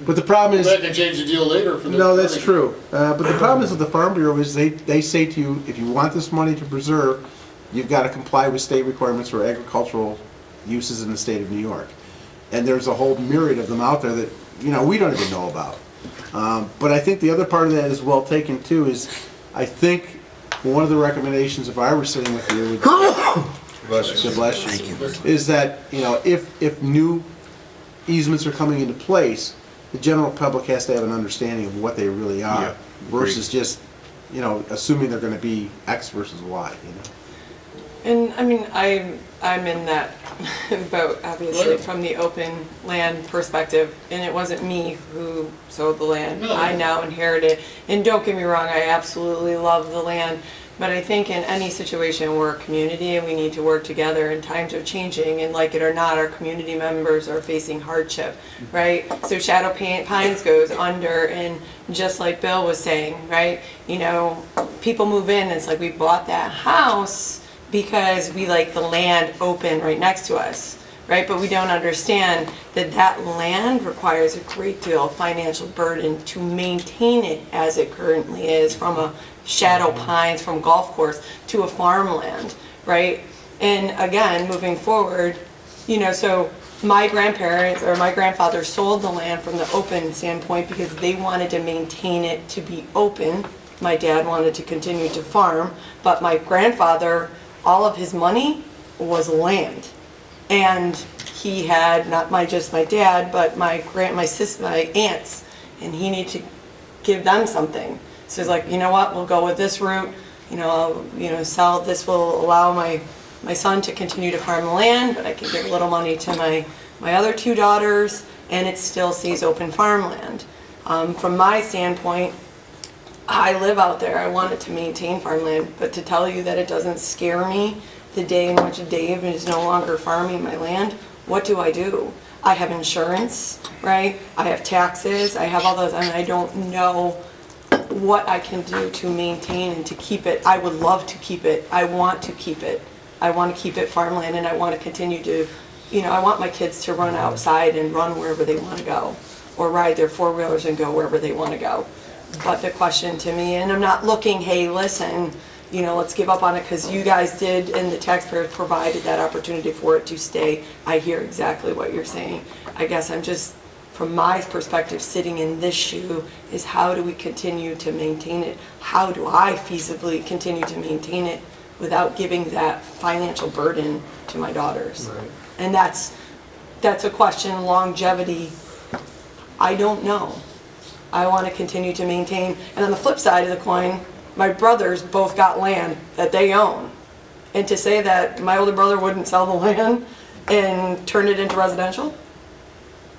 But the problem is, that can change the deal later for the. no, that's true. But the problem is with the Farm Bureau is they say to you, if you want this money to preserve, you've got to comply with state requirements for agricultural uses in the state of New York. And there's a whole myriad of them out there that, we don't even know about. But I think the other part of that is well taken too, is I think one of the recommendations, if I were sitting with you, would bless you, is that, if new easements are coming into place, the general public has to have an understanding of what they really are, Yeah, versus just, assuming they're gonna be X versus Y, And I mean, I'm in that boat, obviously, Right. from the open land perspective, and it wasn't me who sold the land. No. I now inherit it, and don't get me wrong, I absolutely love the land, but I think in any situation, we're a community and we need to work together, and times are changing, and like it or not, our community members are facing hardship, right? So Shadow Pines goes under, and just like Bill was saying, right, people move in, it's like we bought that house because we like the land open right next to us, right? But we don't understand that that land requires a great deal of financial burden to maintain it as it currently is, from a Shadow Pines, from golf course to a farmland, right? And again, moving forward, so my grandparents or my grandfather sold the land from the open standpoint because they wanted to maintain it to be open. My dad wanted to continue to farm, but my grandfather, all of his money was land. And he had, not just my dad, but my aunts, and he needed to give them something. So he's like, you know what, we'll go with this route, sell, this will allow my son to continue to farm the land, but I can give a little money to my other two daughters, and it still stays open farmland. From my standpoint, I live out there, I wanted to maintain farmland, but to tell you that it doesn't scare me the day in which Dave is no longer farming my land, what do? I have insurance, right? I have taxes, I have all those, and I don't know what I can do to maintain and to keep it. I would love to keep it. I want to keep it. I want to keep it farmland, and I want to continue to, I want my kids to run outside and run wherever they want to go, or ride their four-wheelers and go wherever they want to go. But the question to me, and I'm not looking, hey, listen, let's give up on it because you guys did and the taxpayers provided that opportunity for it to stay. I hear exactly what you're saying. I guess I'm just, from my perspective, sitting in this shoe is how do we continue to maintain it? How do I feasibly continue to maintain it without giving that financial burden to my daughters? Right. And that's a question, longevity, I don't know. I want to continue to maintain. And on the flip side of the coin, my brothers both got land that they own. And to say that my older brother wouldn't sell the land and turn it into residential?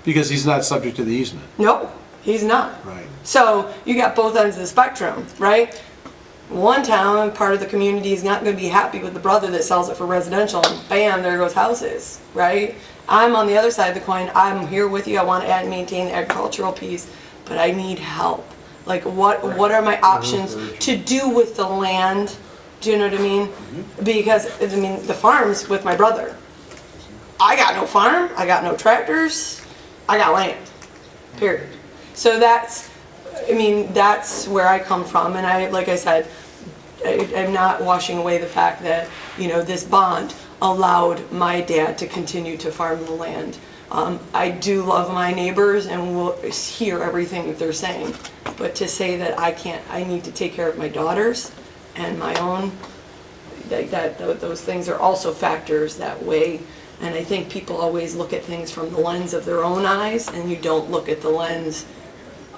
Because he's not subject to the easement. No, he's not. Right. So you got both ends of the spectrum, right? One town, part of the community is not going to be happy with the brother that sells it for residential, and bam, there goes houses, right? I'm on the other side of the coin. I'm here with you. I want to add and maintain the agricultural piece, but I need help. Like, what are my options to do with the land? Do you know what I mean? Because, the farm's with my brother. I got no farm. I got no tractors. I got land. Period. So that's where I come from. And like I said, I'm not washing away the fact that, this bond allowed my dad to continue to farm the land. I do love my neighbors and will hear everything that they're saying. But to say that I need to take care of my daughters and my own, those things are also factors that weigh. And I think people always look at things from the lens of their own eyes, and you don't look at the lens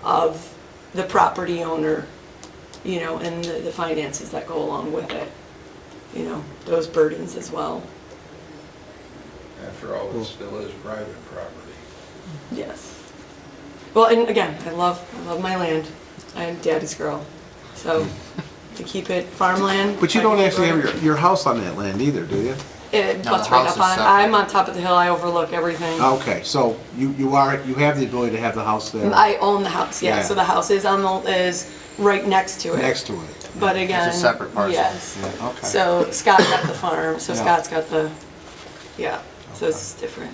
of the property owner, and the finances that go along with it. Those burdens as well. After all, it still is private property. Yes. Well, and again, I love my land. I'm daddy's girl. So to keep it farmland. But you don't actually have your house on that land either, do you? It No, butts the right house up is on. separate. I'm on top of the hill. I overlook everything. Okay, so you have the ability to have the house there. I own the house. Yeah. Yeah. So the house is is right next to it. Next to it. But again, It's a separate parcel. Yes. Yeah, okay. So Scott got the farm. So Yeah. Scott's got the. Yeah. So it's different.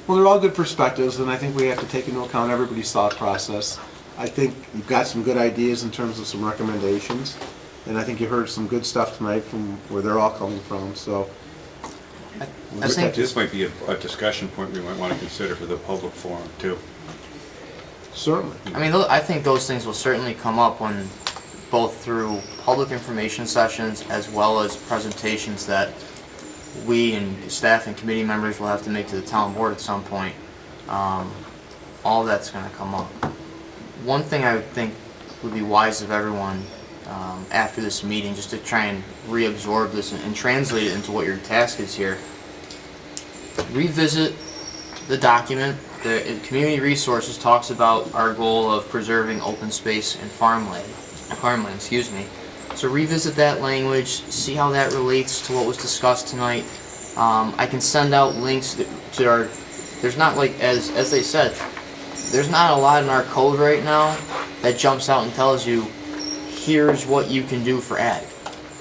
Well, they're all good perspectives, and I think we have to take into account everybody's thought process. I think you've got some good ideas in terms of some recommendations, and I think you heard some good stuff tonight from where they're all coming from, so. I think This might be a discussion point we might want to consider for the public forum too. Certainly. I think those things will certainly come up when, both through public information sessions as well as presentations that we and staff and committee members will have to make to the town board at some point. All that's going to come up. One thing I would think would be wise of everyone after this meeting, just to try and reabsorb this and translate it into what your task is here. Revisit the document. The community resources talks about our goal of preserving open space and farmland. So revisit that language, see how that relates to what was discussed tonight. I can send out links to our. There's not, like, as they said, there's not a lot in our code right now that jumps out and tells you, here's what you can do for ag.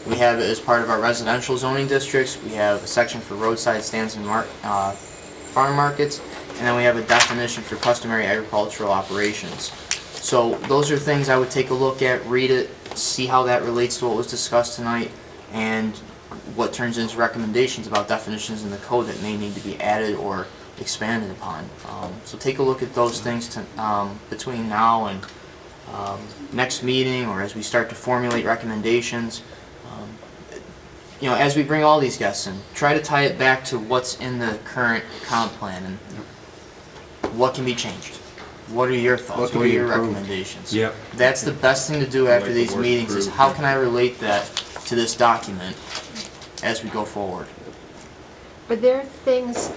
We have it as part of our residential zoning districts. We have a section for roadside stands and farm markets, and then we have a definition for customary agricultural operations. So those are things I would take a look at, read it, see how that relates to what was discussed tonight, and what turns into recommendations about definitions in the code that may need to be added or expanded upon. So take a look at those things between now and next meeting, or as we start to formulate recommendations. As we bring all these guests in, try to tie it back to what's in the current comp plan and what can be changed. What are your thoughts? What can What are be your improved? recommendations? Yep. That's the best thing to do after the these word meetings is improved. how can I relate that to this document as we go forward? Are there things,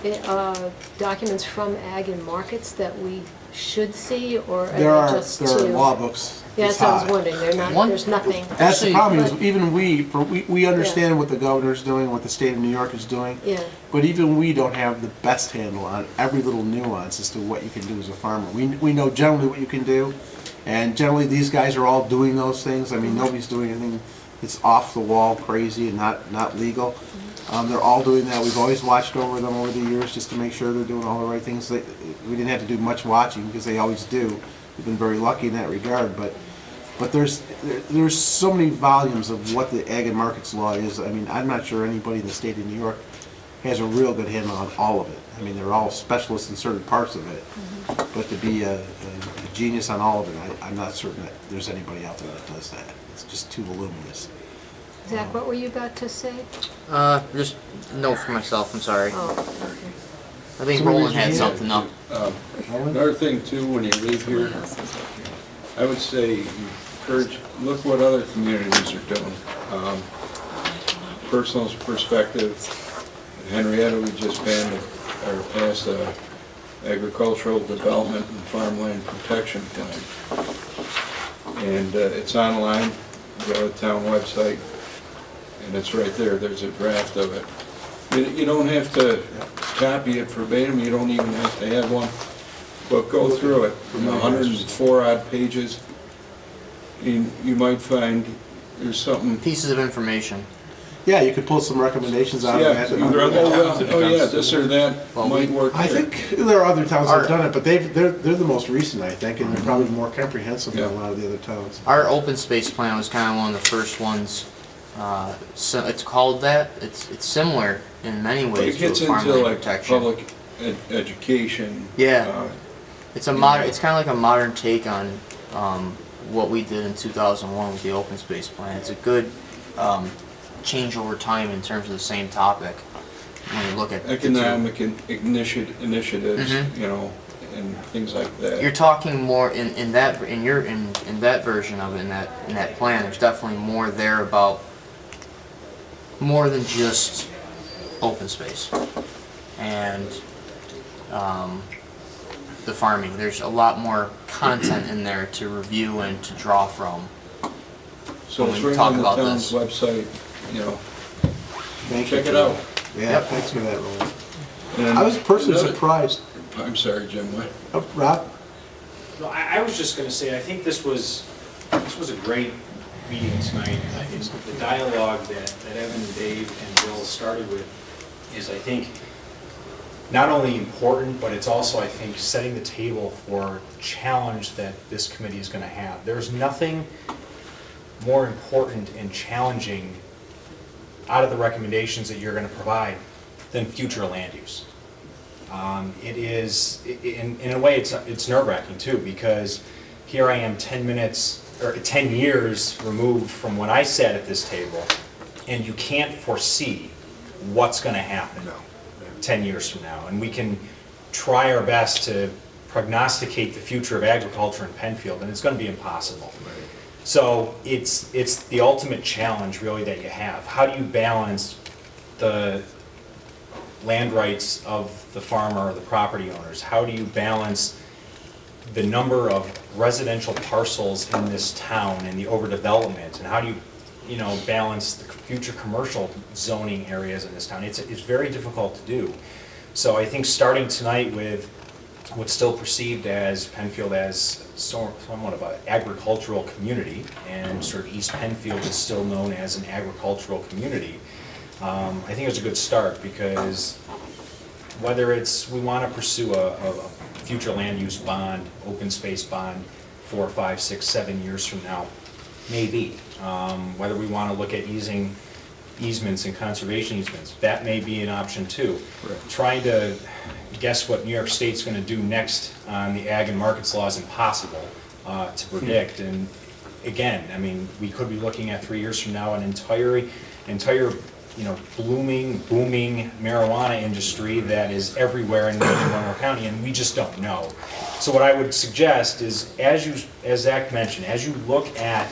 documents from Ag and Markets that we should see, or are they There are just law too? books. Yeah, this that's what I was high. wondering, they're not, One- there's nothing. That's the Actually, problem, is but- even we understand what the governor's doing, what the state of New York is doing, Yeah, but even we don't have the best handle on every little nuance as to what you can do as a farmer. We know generally what you can do, and generally these guys are all doing those things. I mean, nobody's doing anything that's off the wall, crazy, and not legal. They're all doing that. We've always watched over them over the years just to make sure they're doing all the right things. We didn't have to do much watching because they always do. We've been very lucky in that regard, but there's so many volumes of what the ag and markets law is. I mean, I'm not sure anybody in the state of New York has a real good handle on all of it. I mean, they're all specialists in certain parts of it, but to be a genius on all of it, I'm not certain that there's anybody out there that does that. It's just too voluminous. Zach, what were you about to say? Just a note for myself, I'm sorry. Oh, okay. I think Somebody Roland raise your had hand. something up. Another thing too, when you leave here, I would say encourage, look what other communities are doing. Personal perspective, Henrietta, we just passed a agricultural development and farmland protection plan. And it's online, go to the town website, and it's right there, there's a draft of it. You don't have to copy it verbatim, you don't even have to have one, but go through it. 104 odd pages, you might find there's something. Pieces of information. Yeah, you could pull some recommendations out of Yeah, that. this or that might work. I here. think there are other towns that have done it, but they're the most recent, I think, and they're probably more comprehensive than a lot of the other towns. Our open space plan was kind of one of the first ones. So it's called that. It's similar in many It ways to gets a into farmland like protection. public education. Yeah. It's a modern. It's kind of like a modern take on what we did in 2001 with the open space plan. It's a good change over time in terms of the same topic. When you look at the two. Economic initiatives, Mhm. you know, and things like that. You're talking more in that version of it, in that plan. There's definitely more there about more than just open space and the farming. There's a lot more content in there to review and to draw from. So when it's we right talk on the about town's this. website, you know, Thank you check for it out. that. Yeah, Yep. thanks for that, Roland. And I was personally another- surprised. I'm sorry, Jim, what? Rob? No, I was just gonna say, I think this was a great meeting tonight. I think the dialogue that Evan and Dave and Bill started with is, I think, not only important, but it's also, I think, setting the table for the challenge that this committee is gonna have. There's nothing more important and challenging out of the recommendations that you're gonna provide than future land use. It is, in a way, it's nerve-wracking too, because here I am 10 years removed from when I sat at this table, and you can't foresee what's gonna happen 10 years from now. And we can try our best to prognosticate the future of agriculture in Penfield, and it's gonna be impossible. So it's the ultimate challenge really that you have. How do you balance the land rights of the farmer or the property owners? How do you balance the number of residential parcels in this town and the overdevelopment? And how do you balance the future commercial zoning areas in this town? It's very difficult to do. So I think starting tonight with what's still perceived as Penfield as somewhat of an agricultural community, and sort of East Penfield is still known as an agricultural community, I think it's a good start, because whether we want to pursue a future land use bond, open space bond, 4, 5, 6, 7 years from now, maybe. Whether we want to look at using easements and conservation easements, that may be an option too. Trying to guess what New York State's going to do next on the ag and markets law is impossible to predict. And again, I mean, we could be looking at 3 years from now an entire booming marijuana industry that is everywhere in Monroe County, and we just don't know. So what I would suggest is, as Zach mentioned, as you look at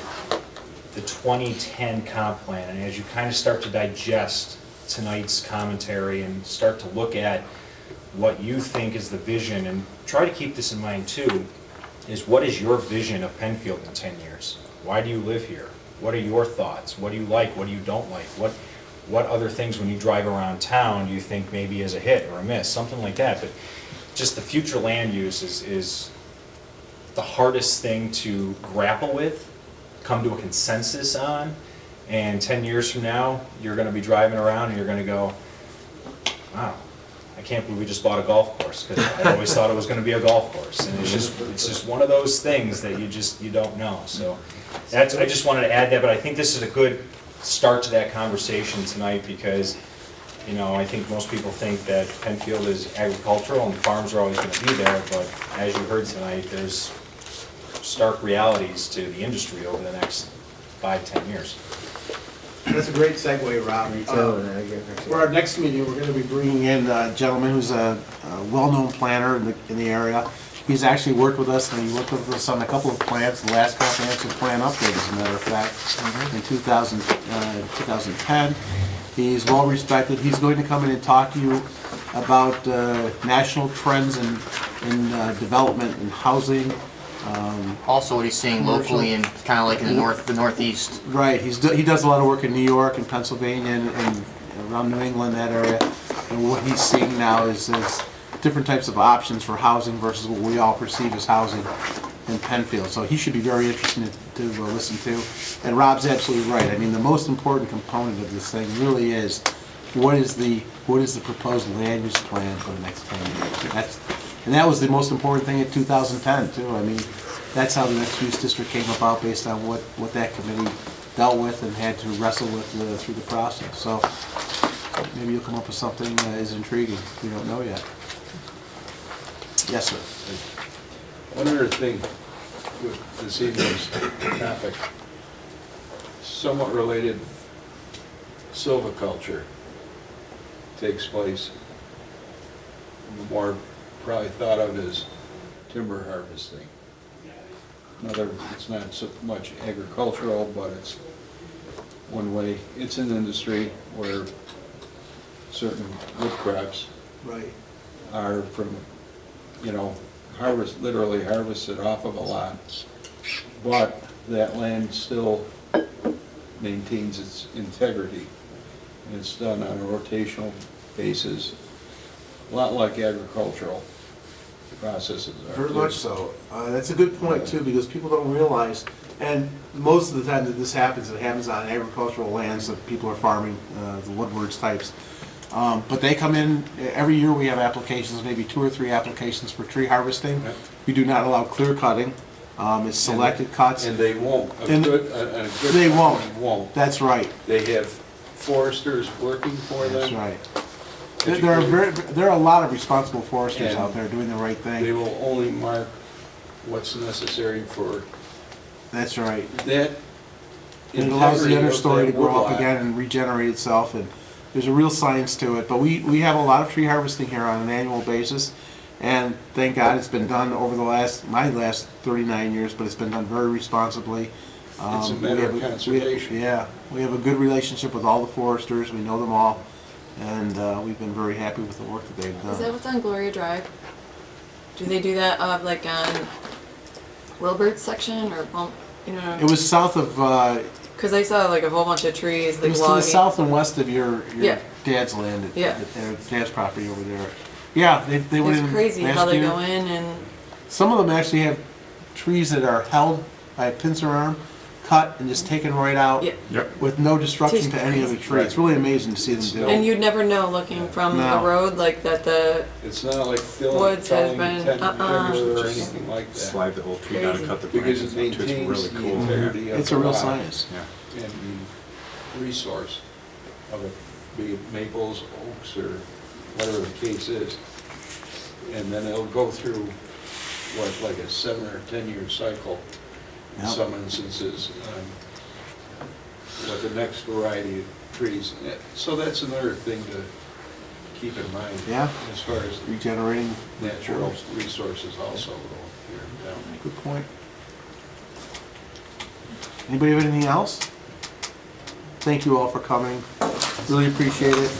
the 2010 comp plan, and as you kind of start to digest tonight's commentary and start to look at what you think is the vision, and try to keep this in mind too, is what is your vision of Penfield in 10 years? Why do you live here? What are your thoughts? What do you like? What do you don't like? What other things when you drive around town do you think maybe is a hit or a miss? Something like that. But just the future land use is the hardest thing to grapple with, come to a consensus on, and 10 years from now, you're gonna be driving around and you're gonna go, wow, I can't believe we just bought a golf course, because I always thought it was gonna be a golf course, and it's just one of those things that you don't know, so. That's, I just wanted to add that, but I think this is a good start to that conversation tonight, because, you know, I think most people think that Penfield is agricultural and farms are always gonna be there, but as you heard tonight, there's stark realities to the industry over the next 5-10 years. That's a great segue, Rob. For our next meeting, we're going to be bringing in a gentleman who's a well-known planner in the area. He's actually worked with us, and he worked with us on a couple of plans, the last comprehensive plan update, as a matter of fact, in 2010. He's well-respected. He's going to come in and talk to you about national trends in development and housing. Also, what he's seeing locally and kind of like in the northeast. Right, he does a lot of work in New York and Pennsylvania and around New England, that area. And what he's seeing now is different types of options for housing versus what we all perceive as housing in Penfield. So he should be very interesting to listen to. And Rob's absolutely right. I mean, the most important component of this thing really is what is the proposed land use plan for the next 10 years. And that was the most important thing in 2010 too. I mean, that's how the mixed use district came about, based on what that committee dealt with and had to wrestle with through the process. So maybe you'll come up with something that is intriguing. We don't know yet. Yes, sir. One other thing with this evening's topic, somewhat related, silviculture takes place. More probably thought of as timber harvesting. It's not so much agricultural, but it's one way. It's an industry where certain wood crops are from, literally harvested off of a lot, but that land still maintains its integrity. And it's done on a rotational basis, a lot like agricultural processes are. Very much so. That's a good point too, because people don't realize, and most of the time that this happens, it happens on agricultural lands that people are farming, the woodwards types. But they come in, every year we have applications, maybe 2 or 3 applications for tree harvesting. We do not allow clear cutting. It's selected cuts. And they won't. They won't. That's right. They have foresters working for them. That's right. There are a lot of responsible foresters out there doing the right thing. They will only mark what's necessary for. That's right. That. It allows the understory to grow up again and regenerate itself, and there's a real science to it. But we have a lot of tree harvesting here on an annual basis, and thank God it's been done over my last 39 years, but it's been done very responsibly. It's a matter of conservation. We have a good relationship with all the foresters. We know them all. And we've been very happy with the work that they've done. Is that what's on Gloria Drive? Do they do that like on Wilbert section or It was south of. Because I saw like a whole bunch of trees. It Like was to the south and west of your dad's land, dad's property over there. Yeah, they went in. It's crazy how they go in and. Some of them actually have trees that are held by a pincer arm, cut and just taken right out with no disruption to any of the tree. It's really amazing to see them do. And you'd never know looking from the road like that the it's not like woods has been or anything like that. Slide the whole tree down and cut the branches out too. It's really cool. It's a real science. Yeah. And the resource of it, be it maples, oaks, or whatever the case is. And then it'll go through like a 7 or 10 year cycle in some instances, with the next variety of trees. So that's another thing to keep in mind. As far as regenerating natural resources also here in town. Good point. Anybody have anything else? Thank you all for coming. Really appreciate it.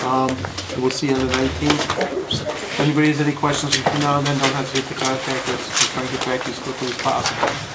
And we'll see you on the 19th. If anybody has any questions between now and then, don't hesitate to contact us. We'll try and get back to you as quickly as possible.